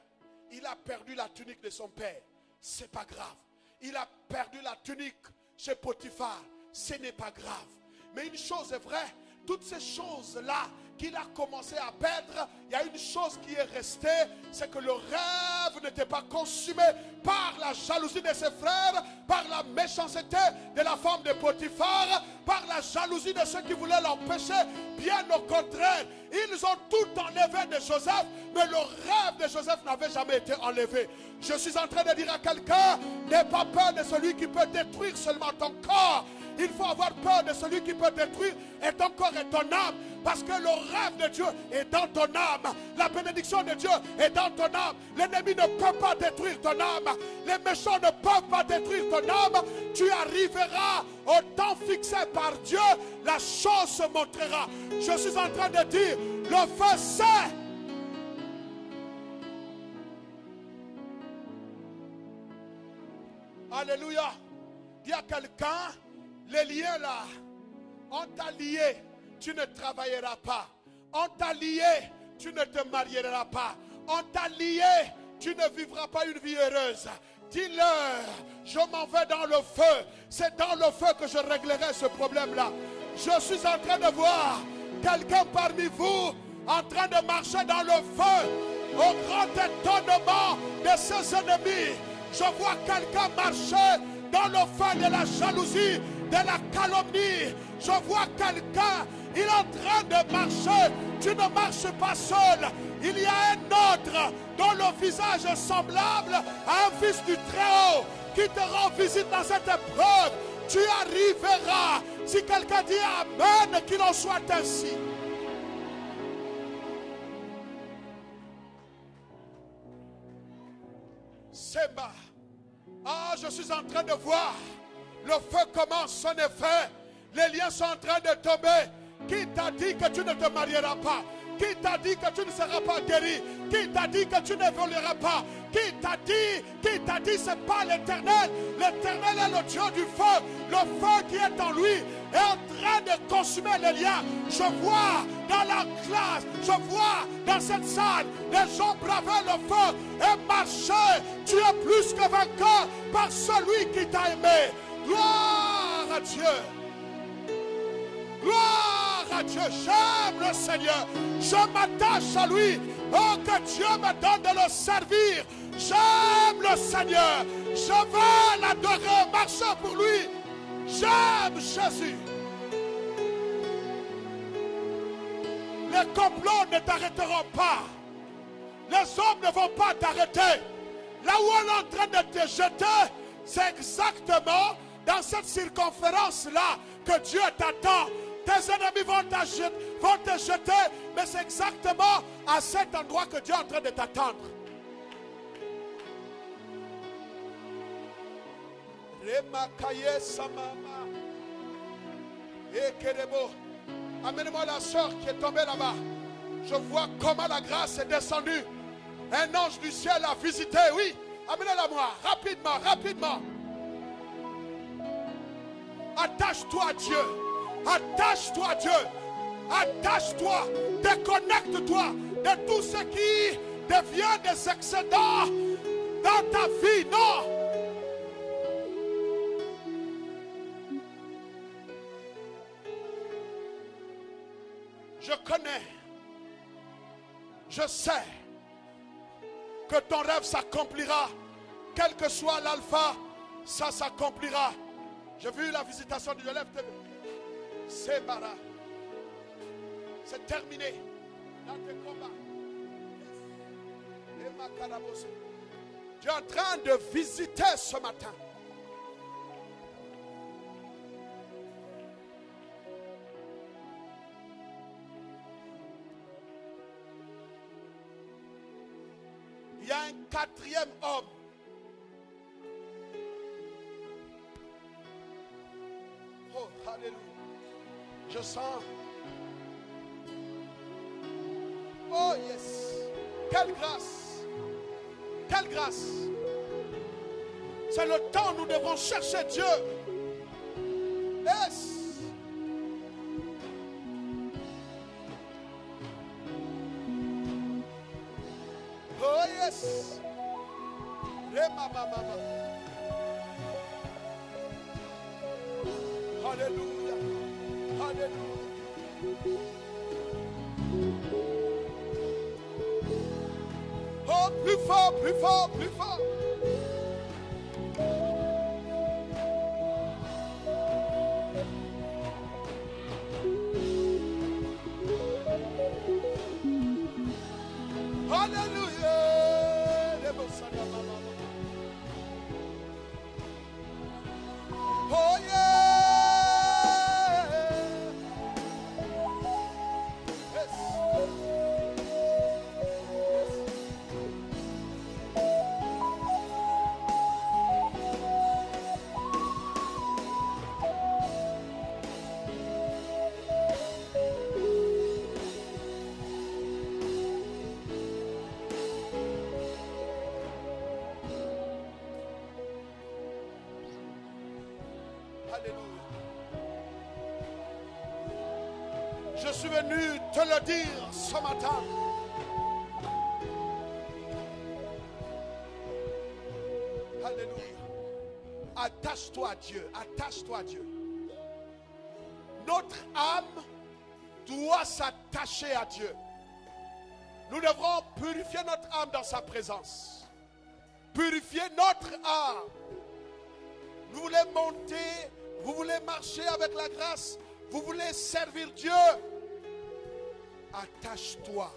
Il a perdu la tunique de son père. C'est pas grave. Il a perdu la tunique chez Potiphar. Ce n'est pas grave. Mais une chose est vraie. Toutes ces choses-là qu'il a commencé à perdre, il y a une chose qui est restée, c'est que le rêve n'était pas consumé par la jalousie de ses frères, par la méchanceté de la femme de Potiphar, par la jalousie de ceux qui voulaient l'empêcher. Bien au contraire, ils ont tout enlevé de Joseph, mais le rêve de Joseph n'avait jamais été enlevé. Je suis en train de dire à quelqu'un, n'aie pas peur de celui qui peut détruire seulement ton corps. Il faut avoir peur de celui qui peut détruire et ton corps et ton âme. Parce que le rêve de Dieu est dans ton âme. La bénédiction de Dieu est dans ton âme. L'ennemi ne peut pas détruire ton âme. Les méchants ne peuvent pas détruire ton âme. Tu arriveras au temps fixé par Dieu. La chose se montrera. Je suis en train de dire, le feu c'est. Alléluia. Dis à quelqu'un, les liens là, on t'a lié, tu ne travailleras pas. On t'a lié, tu ne te marieras pas. On t'a lié, tu ne vivras pas une vie heureuse. Dis-leur, je m'en vais dans le feu. C'est dans le feu que je réglerai ce problème-là. Je suis en train de voir quelqu'un parmi vous en train de marcher dans le feu. Au grand étonnement de ses ennemis, je vois quelqu'un marcher dans le feu de la jalousie, de la calomnie. Je vois quelqu'un, il est en train de marcher. Tu ne marches pas seul. Il y a un autre dont le visage est semblable à un fils du Très-Haut qui te rend visite dans cette épreuve. Tu arriveras. Si quelqu'un dit Amen, qu'il en soit ainsi. Seba. Ah, je suis en train de voir. Le feu commence son effet. Les liens sont en train de tomber. Qui t'a dit que tu ne te marieras pas? Qui t'a dit que tu ne seras pas guéri? Qui t'a dit que tu ne voleras pas? Qui t'a dit c'est pas l'Éternel? L'Éternel est le Dieu du feu. Le feu qui est en lui est en train de consumer les liens. Je vois dans la classe, je vois dans cette salle, les gens bravaient le feu et marchaient. Tu es plus que vainqueur par celui qui t'a aimé. Gloire à Dieu. Gloire à Dieu. J'aime le Seigneur. Je m'attache à lui. Oh, que Dieu me donne de le servir. J'aime le Seigneur. Je veux l'adorer, marcher pour lui. J'aime Jésus. Les complots ne t'arrêteront pas. Les hommes ne vont pas t'arrêter. Là où on est en train de te jeter, c'est exactement dans cette circonférence-là que Dieu t'attend. Tes ennemis vont te jeter, mais c'est exactement à cet endroit que Dieu est en train de t'attendre. Amène-moi la soeur qui est tombée là-bas. Je vois comment la grâce est descendue. Un ange du ciel a visité, oui. Amenez-la moi, rapidement, rapidement. Attache-toi à Dieu. Attache-toi à Dieu. Attache-toi. Déconnecte-toi de tout ce qui devient des excédents dans ta vie. Non. Je connais. Je sais que ton rêve s'accomplira. Quel que soit l'alpha, ça s'accomplira. J'ai vu la visitation du élève. C'est bara. C'est terminé dans tes combats. Tu es en train de visiter ce matin. Il y a un quatrième homme. Oh, alléluia. Je sens. Oh, yes. Quelle grâce. Quelle grâce. C'est le temps où nous devons chercher Dieu. Yes. Oh yes. Rema mama. Hallelujah. Hallelujah. Oh, plus fort, plus fort, plus fort. Hallelujah. Oh yeah. Yes. Alléluia. Je suis venu te le dire ce matin. Alléluia. Attache-toi à Dieu. Attache-toi à Dieu. Notre âme doit s'attacher à Dieu. Nous devrons purifier notre âme dans sa présence. Purifier notre âme. Vous voulez monter, vous voulez marcher avec la grâce, vous voulez servir Dieu. Attache-toi.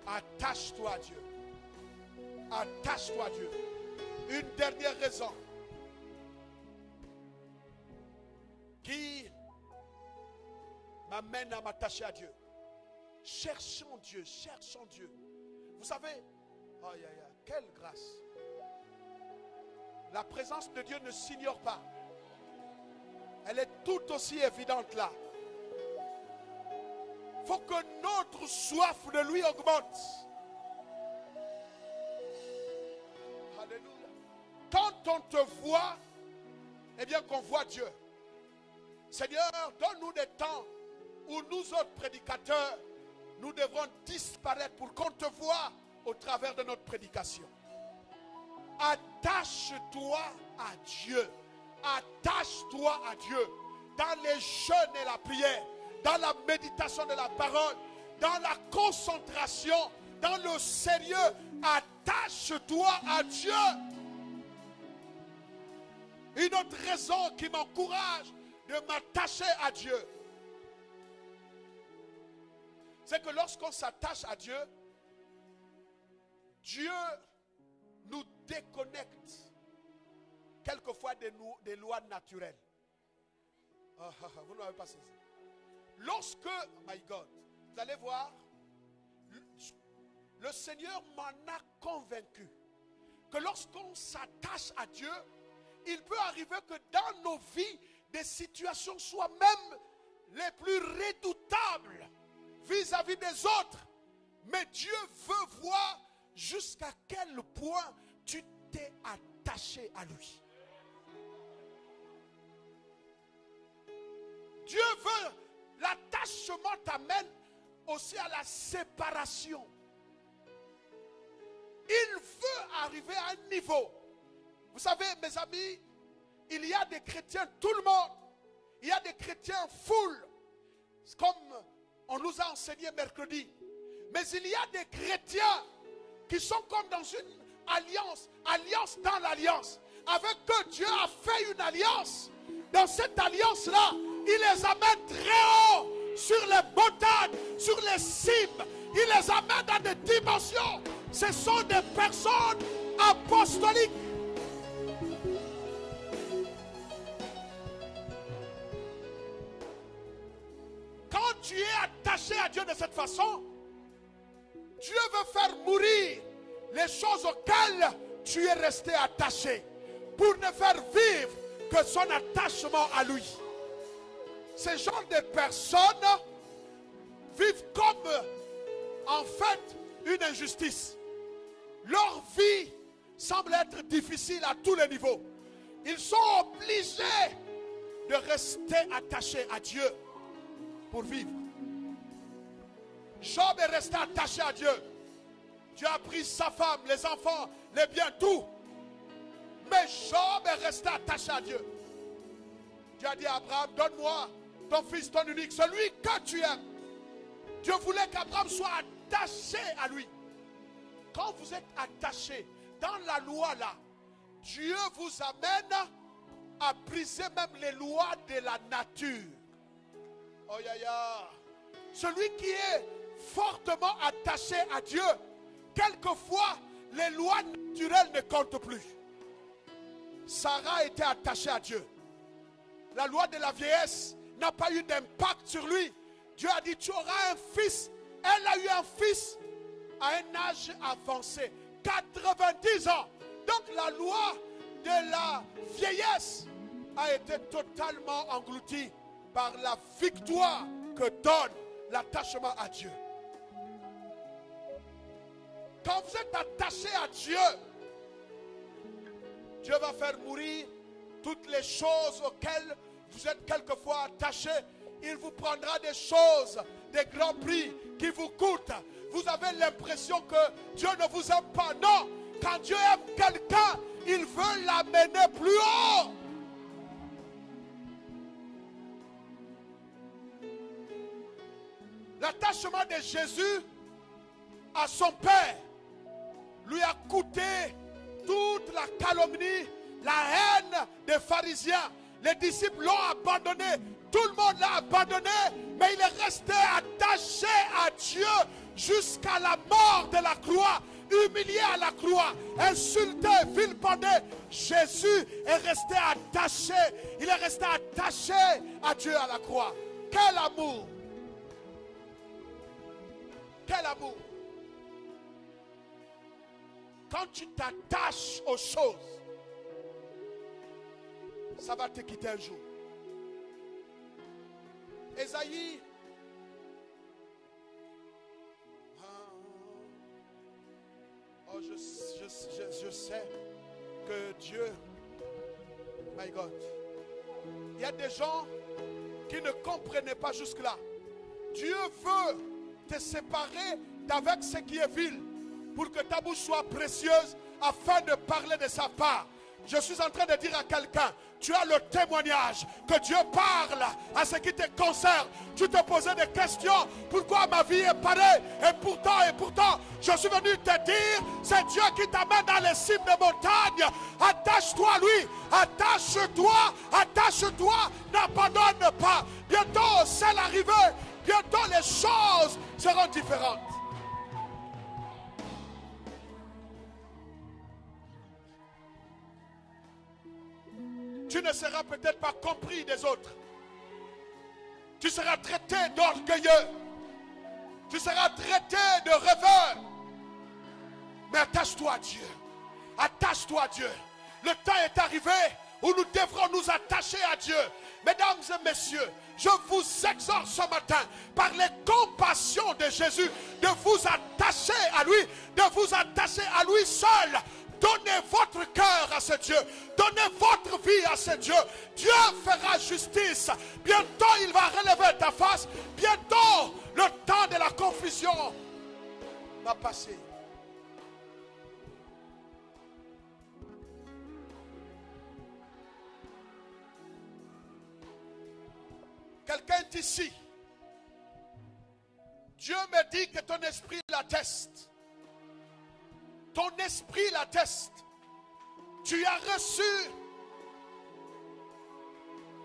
Attache-toi à Dieu. Attache-toi à Dieu. Une dernière raison qui m'amène à m'attacher à Dieu. Cherchons Dieu, cherchons Dieu. Vous savez, aïe, aïe, aïe, quelle grâce. La présence de Dieu ne s'ignore pas. Elle est tout aussi évidente là. Il faut que notre soif de lui augmente. Alléluia. Quand on te voit, eh bien qu'on voit Dieu. Seigneur, donne-nous des temps où nous autres prédicateurs, nous devrons disparaître pour qu'on te voie au travers de notre prédication. Attache-toi à Dieu. Attache-toi à Dieu. Dans les jeûnes et la prière, dans la méditation de la parole, dans la concentration, dans le sérieux, attache-toi à Dieu. Une autre raison qui m'encourage de m'attacher à Dieu, c'est que lorsqu'on s'attache à Dieu, Dieu nous déconnecte quelquefois des lois naturelles. Vous ne m'avez pas saisi. Lorsque, my God, vous allez voir, le Seigneur m'en a convaincu que lorsqu'on s'attache à Dieu, il peut arriver que dans nos vies, des situations soient même les plus redoutables vis-à-vis des autres. Mais Dieu veut voir jusqu'à quel point tu t'es attaché à lui. Dieu veut, l'attachement t'amène aussi à la séparation. Il veut arriver à un niveau. Vous savez, mes amis, il y a des chrétiens, tout le monde, il y a des chrétiens full, comme on nous a enseigné mercredi. Mais il y a des chrétiens qui sont comme dans une alliance dans l'alliance. Avec eux, Dieu a fait une alliance. Dans cette alliance-là, il les amène très haut, sur les montagnes, sur les cimes. Il les amène dans des dimensions. Ce sont des personnes apostoliques. Quand tu es attaché à Dieu de cette façon, Dieu veut faire mourir les choses auxquelles tu es resté attaché pour ne faire vivre que son attachement à lui. Ces genres de personnes vivent comme en fait une injustice. Leur vie semble être difficile à tous les niveaux. Ils sont obligés de rester attaché à Dieu pour vivre. Job est resté attaché à Dieu. Dieu a pris sa femme, les enfants, les biens, tout. Mais Job est resté attaché à Dieu. Dieu a dit à Abraham, donne-moi ton fils, ton unique, celui que tu aimes. Dieu voulait qu'Abraham soit attaché à lui. Quand vous êtes attaché dans la loi là, Dieu vous amène à briser même les lois de la nature. Oh ya ya. Celui qui est fortement attaché à Dieu, quelquefois les lois naturelles ne comptent plus. Sarah était attachée à Dieu. La loi de la vieillesse n'a pas eu d'impact sur lui. Dieu a dit, tu auras un fils. Elle a eu un fils à un âge avancé, 90 ans. Donc la loi de la vieillesse a été totalement engloutie par la victoire que donne l'attachement à Dieu. Quand vous êtes attaché à Dieu, Dieu va faire mourir toutes les choses auxquelles vous êtes quelquefois attachés. Il vous prendra des choses, des grands prix qui vous coûtent. Vous avez l'impression que Dieu ne vous aime pas. Non, quand Dieu aime quelqu'un, il veut l'amener plus haut. L'attachement de Jésus à son Père lui a coûté toute la calomnie, la haine des pharisiens. Les disciples l'ont abandonné, tout le monde l'a abandonné, mais il est resté attaché à Dieu jusqu'à la mort de la croix, humilié à la croix, insulté, vilipendé. Jésus est resté attaché, il est resté attaché à Dieu à la croix. Quel amour! Quel amour! Quand tu t'attaches aux choses, ça va te quitter un jour. Ésaïe, je sais que Dieu, my God, il y a des gens qui ne comprenaient pas jusque-là. Dieu veut te séparer d'avec ce qui est vil pour que ta bouche soit précieuse afin de parler de sa part. Je suis en train de dire à quelqu'un, tu as le témoignage que Dieu parle à ce qui te concerne. Tu te posais des questions, pourquoi ma vie est pareille? Et pourtant, je suis venu te dire, c'est Dieu qui t'amène dans les cimes des montagnes. Attache-toi à lui, attache-toi, n'abandonne pas. Bientôt, c'est l'arrivée, bientôt les choses seront différentes. Tu ne seras peut-être pas compris des autres. Tu seras traité d'orgueilleux. Tu seras traité de rêveur. Mais attache-toi à Dieu. Attache-toi à Dieu. Le temps est arrivé où nous devrons nous attacher à Dieu. Mesdames et messieurs, je vous exhorte ce matin, par les compassions de Jésus, de vous attacher à lui, de vous attacher à lui seul. Donnez votre cœur à ce Dieu. Donnez votre vie à ce Dieu. Dieu fera justice. Bientôt, il va relever ta face. Bientôt, le temps de la confusion va passer. Quelqu'un est ici. Dieu me dit que ton esprit l'atteste. Ton esprit l'atteste. Tu as reçu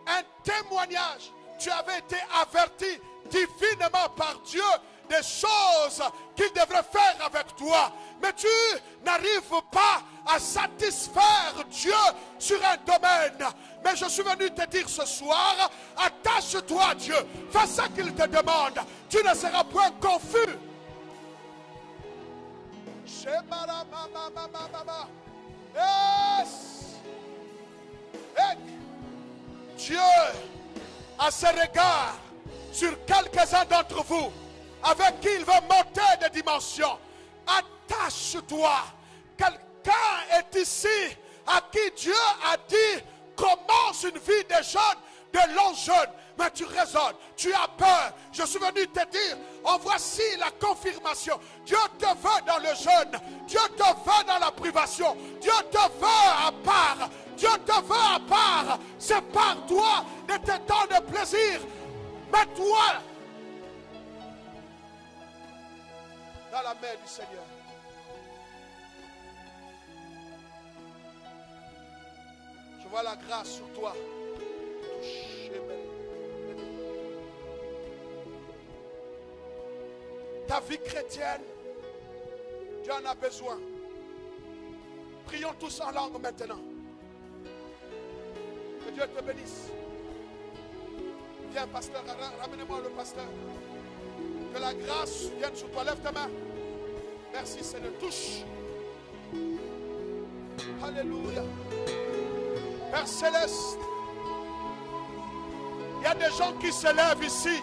un témoignage. Tu avais été averti divinement par Dieu des choses qu'il devrait faire avec toi. Mais tu n'arrives pas à satisfaire Dieu sur un domaine. Mais je suis venu te dire ce soir, attache-toi à Dieu. Fais ce qu'il te demande. Tu ne seras point confus. Yes. Dieu a ses regards sur quelques-uns d'entre vous avec qui il veut monter de dimension. Attache-toi. Quelqu'un est ici à qui Dieu a dit commence une vie de jeûne de longs jeûnes, mais tu raisonnes, tu as peur. Je suis venu te dire, en voici la confirmation. Dieu te veut dans le jeûne, Dieu te veut dans la privation, Dieu te veut à part, Dieu te veut à part. Sépare-toi de tes temps de plaisir, mets-toi dans la main du Seigneur. Je vois la grâce sur toi. Ta vie chrétienne, Dieu en a besoin. Prions tous en langue maintenant. Que Dieu te bénisse. Viens, pasteur, ramenez-moi le pasteur. Que la grâce vienne sur toi. Lève ta main. Merci, Seigneur. Touche. Alléluia. Père Céleste, il y a des gens qui se lèvent ici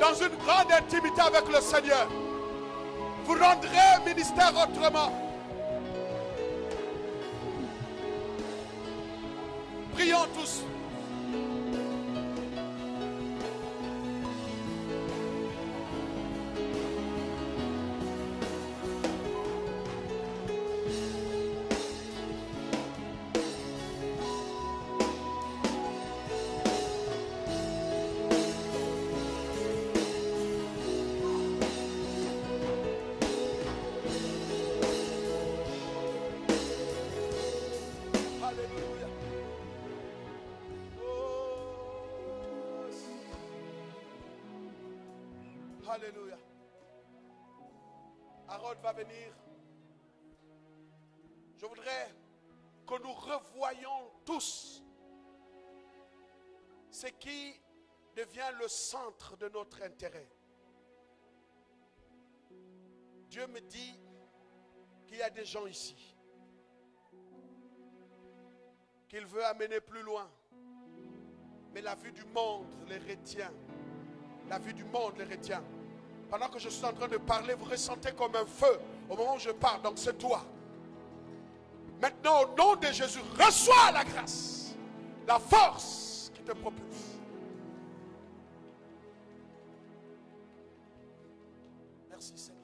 dans une grande intimité avec le Seigneur. Vous rendrez ministère autrement. Prions tous. Alléluia. Harold va venir. Je voudrais que nous revoyions tous ce qui devient le centre de notre intérêt. Dieu me dit qu'il y a des gens ici qu'il veut amener plus loin. Mais la vue du monde les retient. La vue du monde les retient. Pendant que je suis en train de parler, vous ressentez comme un feu au moment où je parle. Donc c'est toi. Maintenant, au nom de Jésus, reçois la grâce, la force qui te propulse. Merci Seigneur.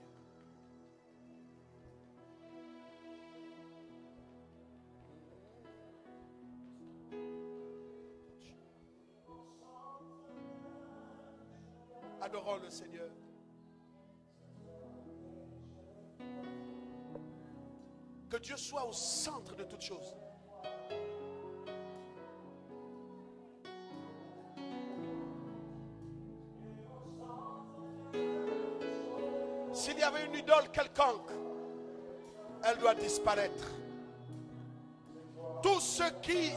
Adorons le Seigneur. Que Dieu soit au centre de toutes choses. S'il y avait une idole quelconque, elle doit disparaître. Tout ce qui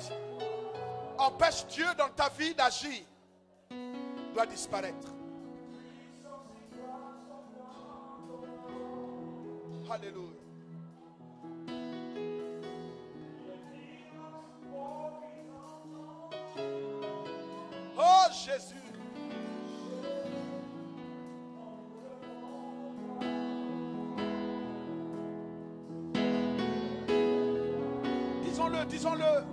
empêche Dieu dans ta vie d'agir doit disparaître. Alléluia. Oh Jésus. Disons-le, disons-le.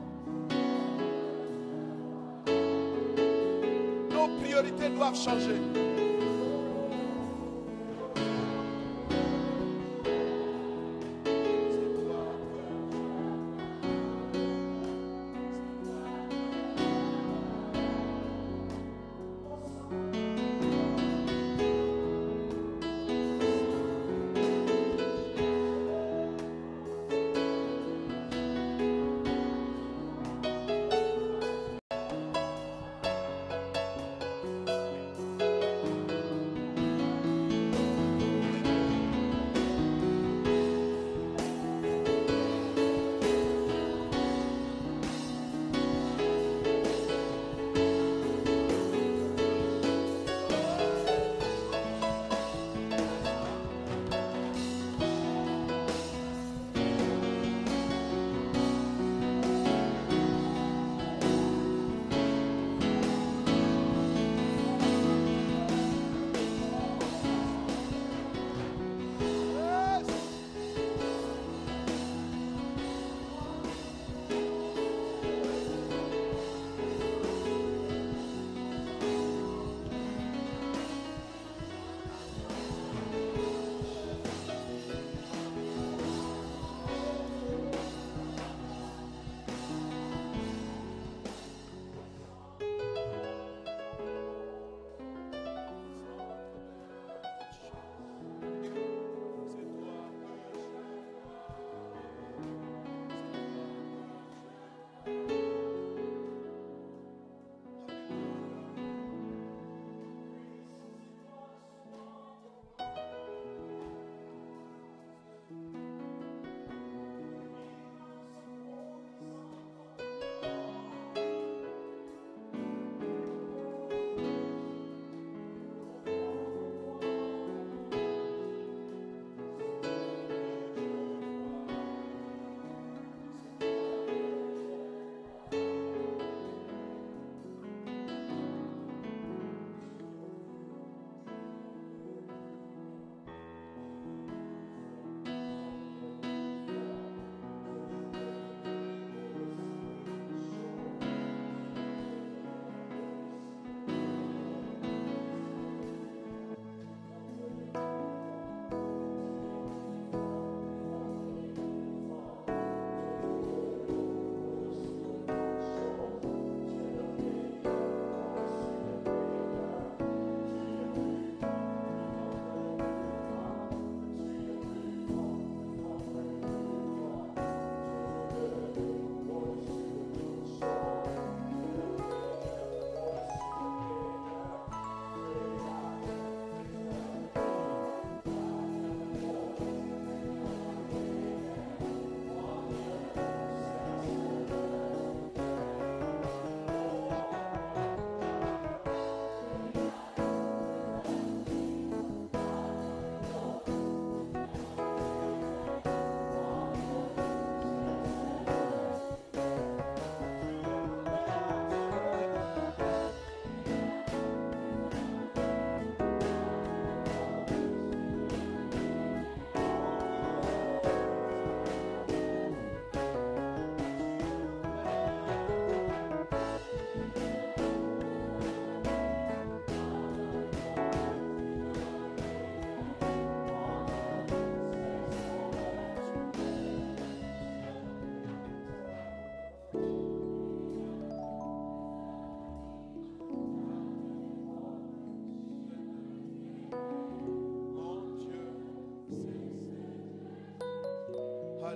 Nos priorités doivent changer.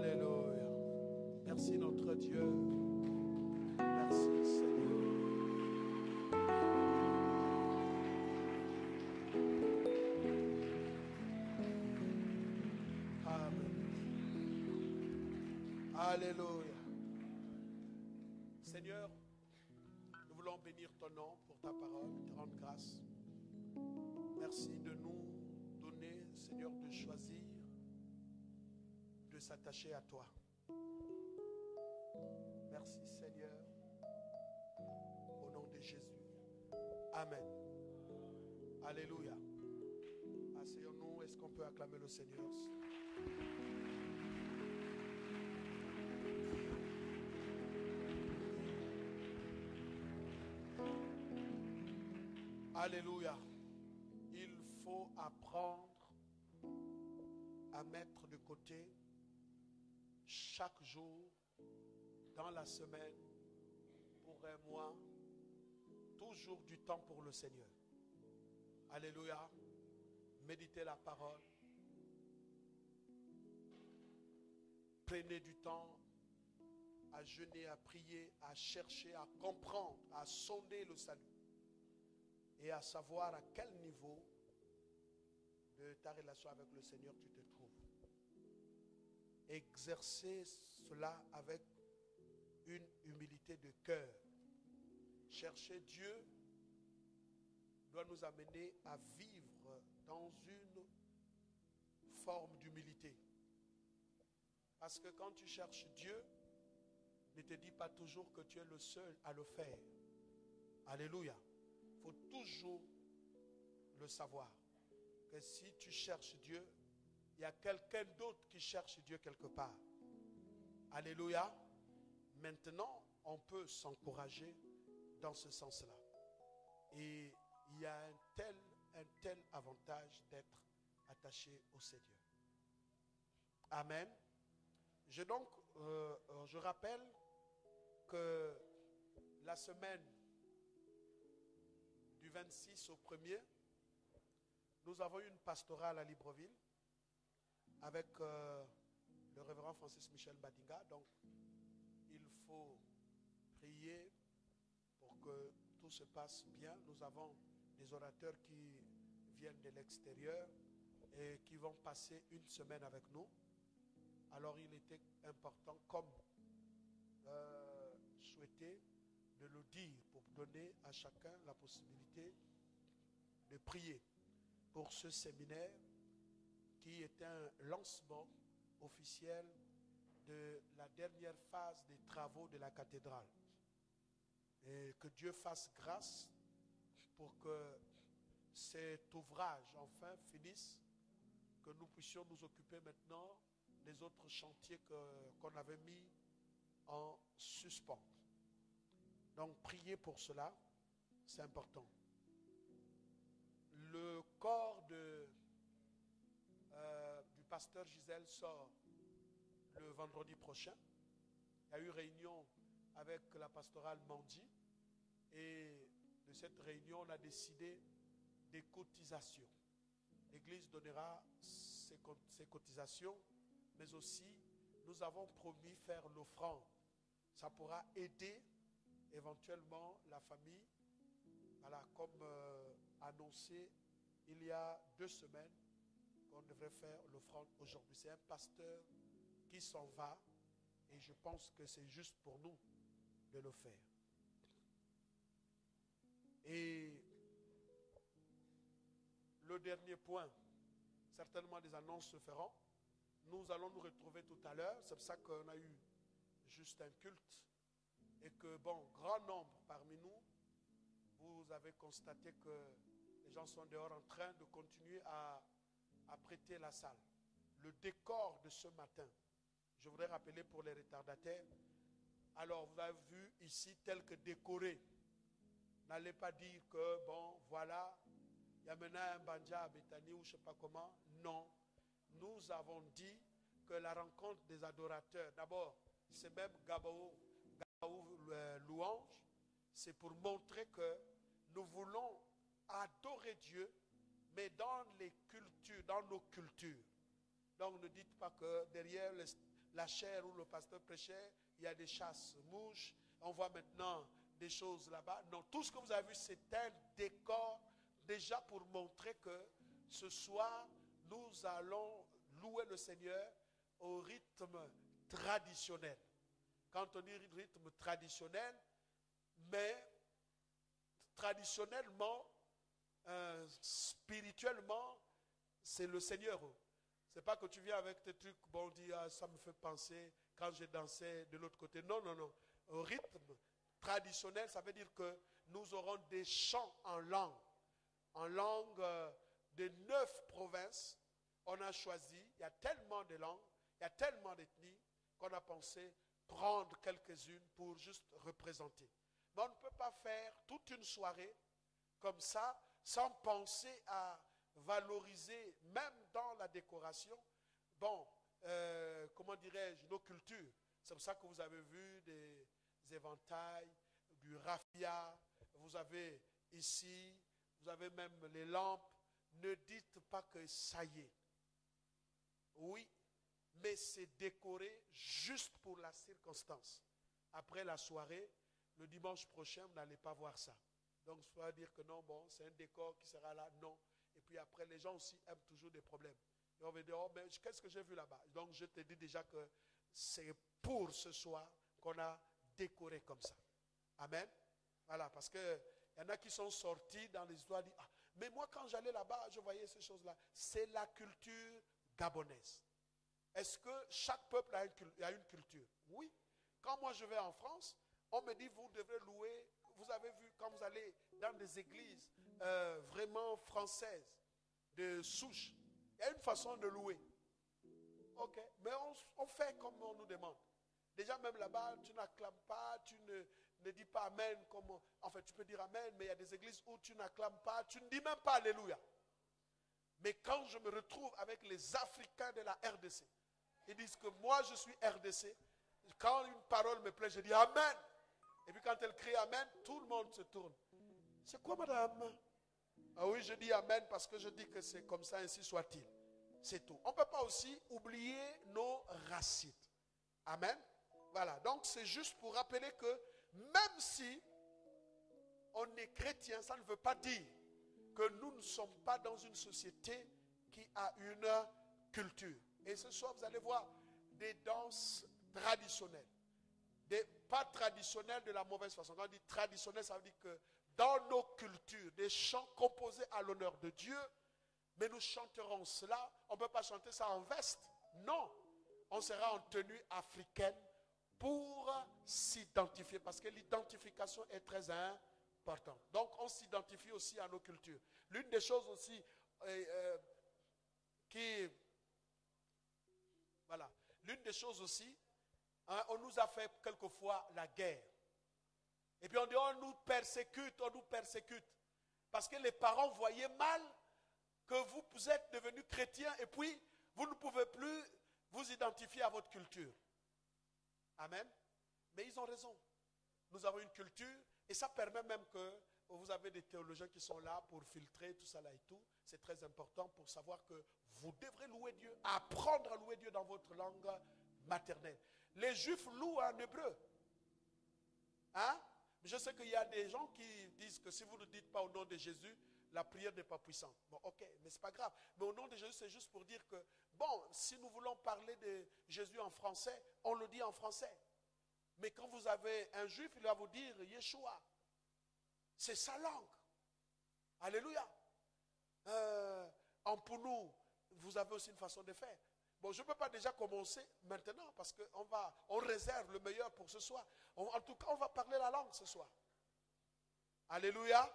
Alléluia. Merci notre Dieu. Merci Seigneur. Alléluia. Seigneur, nous voulons bénir ton nom pour ta parole, te rendre grâce. Merci de nous donner, Seigneur, de choisir de s'attacher à toi. Merci Seigneur, au nom de Jésus. Amen. Alléluia. Asseyons-nous, est-ce qu'on peut acclamer le Seigneur? Alléluia. Il faut apprendre à mettre de côté chaque jour dans la semaine, pour un mois, toujours du temps pour le Seigneur. Alléluia. Méditez la parole. Prenez du temps à jeûner, à prier, à chercher, à comprendre, à sonder le salut. Et à savoir à quel niveau de ta relation avec le Seigneur tu te trouves. Exercer cela avec une humilité de cœur. Chercher Dieu doit nous amener à vivre dans une forme d'humilité. Parce que quand tu cherches Dieu, ne te dis pas toujours que tu es le seul à le faire. Alléluia. Il faut toujours le savoir, que si tu cherches Dieu, il y a quelqu'un d'autre qui cherche Dieu quelque part. Alléluia. Maintenant, on peut s'encourager dans ce sens-là. Et il y a un tel avantage d'être attaché au Seigneur. Amen. Je rappelle que la semaine du 26 au 1er, nous avons eu une pastorale à Libreville avec le révérend Francis Michel Badinga. Donc, il faut prier pour que tout se passe bien. Nous avons des orateurs qui viennent de l'extérieur et qui vont passer une semaine avec nous. Alors, il était important, comme souhaité, de le dire pour donner à chacun la possibilité de prier pour ce séminaire qui est un lancement officiel de la dernière phase des travaux de la cathédrale. Et que Dieu fasse grâce pour que cet ouvrage enfin finisse, que nous puissions nous occuper maintenant des autres chantiers qu'on avait mis en suspens. Donc, priez pour cela, c'est important. Le corps du pasteur Gisèle sort le vendredi prochain. Il y a eu réunion avec la pastorale Mandi. Et de cette réunion, on a décidé des cotisations. L'Église donnera ses cotisations, mais aussi, nous avons promis faire l'offrande. Ça pourra aider éventuellement la famille. Voilà, comme annoncé il y a 2 semaines, qu'on devrait faire l'offrande aujourd'hui. C'est un pasteur qui s'en va et je pense que c'est juste pour nous de le faire. Et le dernier point, certainement des annonces se feront. Nous allons nous retrouver tout à l'heure. C'est pour ça qu'on a eu juste un culte. Et que, grand nombre parmi nous, vous avez constaté que les gens sont dehors en train de continuer à prêter la salle. Le décor de ce matin, je voudrais rappeler pour les retardataires. Alors, vous avez vu ici tel que décoré. N'allez pas dire que, voilà, il y a maintenant un banja à Bethany ou je ne sais pas comment. Non. Nous avons dit que la rencontre des adorateurs, d'abord, c'est même Gabaou louange, c'est pour montrer que nous voulons adorer Dieu, mais dans les cultures, dans nos cultures. Donc ne dites pas que derrière la chaire où le pasteur prêchait, il y a des chasses-mouches. On voit maintenant des choses là-bas. Non, tout ce que vous avez vu, c'est un décor déjà pour montrer que ce soir, nous allons louer le Seigneur au rythme traditionnel. Quand on dit rythme traditionnel, mais traditionnellement, spirituellement, c'est le Seigneur. C'est pas que tu viens avec tes trucs, bon, on dit, ah, ça me fait penser quand j'ai dansé de l'autre côté. Non, non, non. Au rythme traditionnel, ça veut dire que nous aurons des chants en langue de 9 provinces. On a choisi, il y a tellement de langues, il y a tellement d'ethnies qu'on a pensé prendre quelques-unes pour juste représenter. Mais on ne peut pas faire toute une soirée comme ça sans penser à valoriser, même dans la décoration, bon, comment dirais-je, nos cultures. C'est pour ça que vous avez vu des éventails, du raffia, vous avez ici, vous avez même les lampes. Ne dites pas que ça y est. Oui, mais c'est décoré juste pour la circonstance. Après la soirée, le dimanche prochain, vous n'allez pas voir ça. Donc, il faut dire que non, bon, c'est un décor qui sera là, non. Et puis après, les gens aussi aiment toujours des problèmes. Et on va dire, oh, mais qu'est-ce que j'ai vu là-bas? Donc, je te dis déjà que c'est pour ce soir qu'on a décoré comme ça. Amen. Voilà, parce qu'il y en a qui sont sortis dans les histoires, disent, ah, mais moi, quand j'allais là-bas, je voyais ces choses-là. C'est la culture gabonaise. Est-ce que chaque peuple a une culture? Oui. Quand moi, je vais en France, on me dit, vous devrez louer. Vous avez vu, quand vous allez dans des églises vraiment françaises, de souche, il y a une façon de louer. Ok, mais on fait comme on nous demande. Déjà, même là-bas, tu n'acclames pas, tu ne dis pas Amen. En fait, tu peux dire Amen, mais il y a des églises où tu n'acclames pas, tu ne dis même pas Alléluia. Mais quand je me retrouve avec les Africains de la RDC, ils disent que moi, je suis RDC. Quand une parole me plaît, je dis Amen. Et puis quand elle crie Amen, tout le monde se tourne. C'est quoi, madame? Ah oui, je dis Amen parce que je dis que c'est comme ça, ainsi soit-il. C'est tout. On ne peut pas aussi oublier nos racines. Amen. Voilà, donc c'est juste pour rappeler que même si on est chrétien, ça ne veut pas dire que nous ne sommes pas dans une société qui a une culture. Et ce soir, vous allez voir des danses traditionnelles. Pas traditionnelles de la mauvaise façon. Quand on dit traditionnel, ça veut dire que dans nos cultures, des chants composés à l'honneur de Dieu, mais nous chanterons cela. On ne peut pas chanter ça en veste. Non, on sera en tenue africaine pour s'identifier, parce que l'identification est très importante. Donc, on s'identifie aussi à nos cultures. L'une des choses aussi l'une des choses aussi, hein, on nous a fait quelquefois la guerre. Et puis on dit, on nous persécute. Parce que les parents voyaient mal que vous êtes devenus chrétiens et puis vous ne pouvez plus vous identifier à votre culture. Amen. Mais ils ont raison. Nous avons une culture et ça permet même que vous avez des théologiens qui sont là pour filtrer tout ça là et tout. C'est très important pour savoir que vous devrez louer Dieu, apprendre à louer Dieu dans votre langue maternelle. Les Juifs louent en hébreu. Hein? Je sais qu'il y a des gens qui disent que si vous ne dites pas au nom de Jésus, la prière n'est pas puissante. Bon, ok, mais ce n'est pas grave. Mais au nom de Jésus, c'est juste pour dire que, bon, si nous voulons parler de Jésus en français, on le dit en français. Mais quand vous avez un juif, il va vous dire Yeshua. C'est sa langue. Alléluia. En Pounou, vous avez aussi une façon de faire. Bon, je ne peux pas déjà commencer maintenant parce qu'on réserve le meilleur pour ce soir. En tout cas, on va parler la langue ce soir. Alléluia.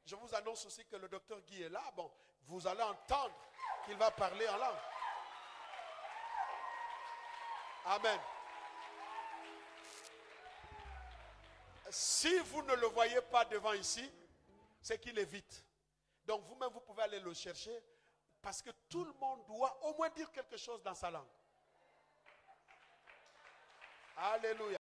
Je vous annonce aussi que le docteur Guy est là. Bon, vous allez entendre qu'il va parler en langue. Amen. Si vous ne le voyez pas devant ici, c'est qu'il est vite. Donc vous-même, vous pouvez aller le chercher parce que tout le monde doit au moins dire quelque chose dans sa langue. Alléluia.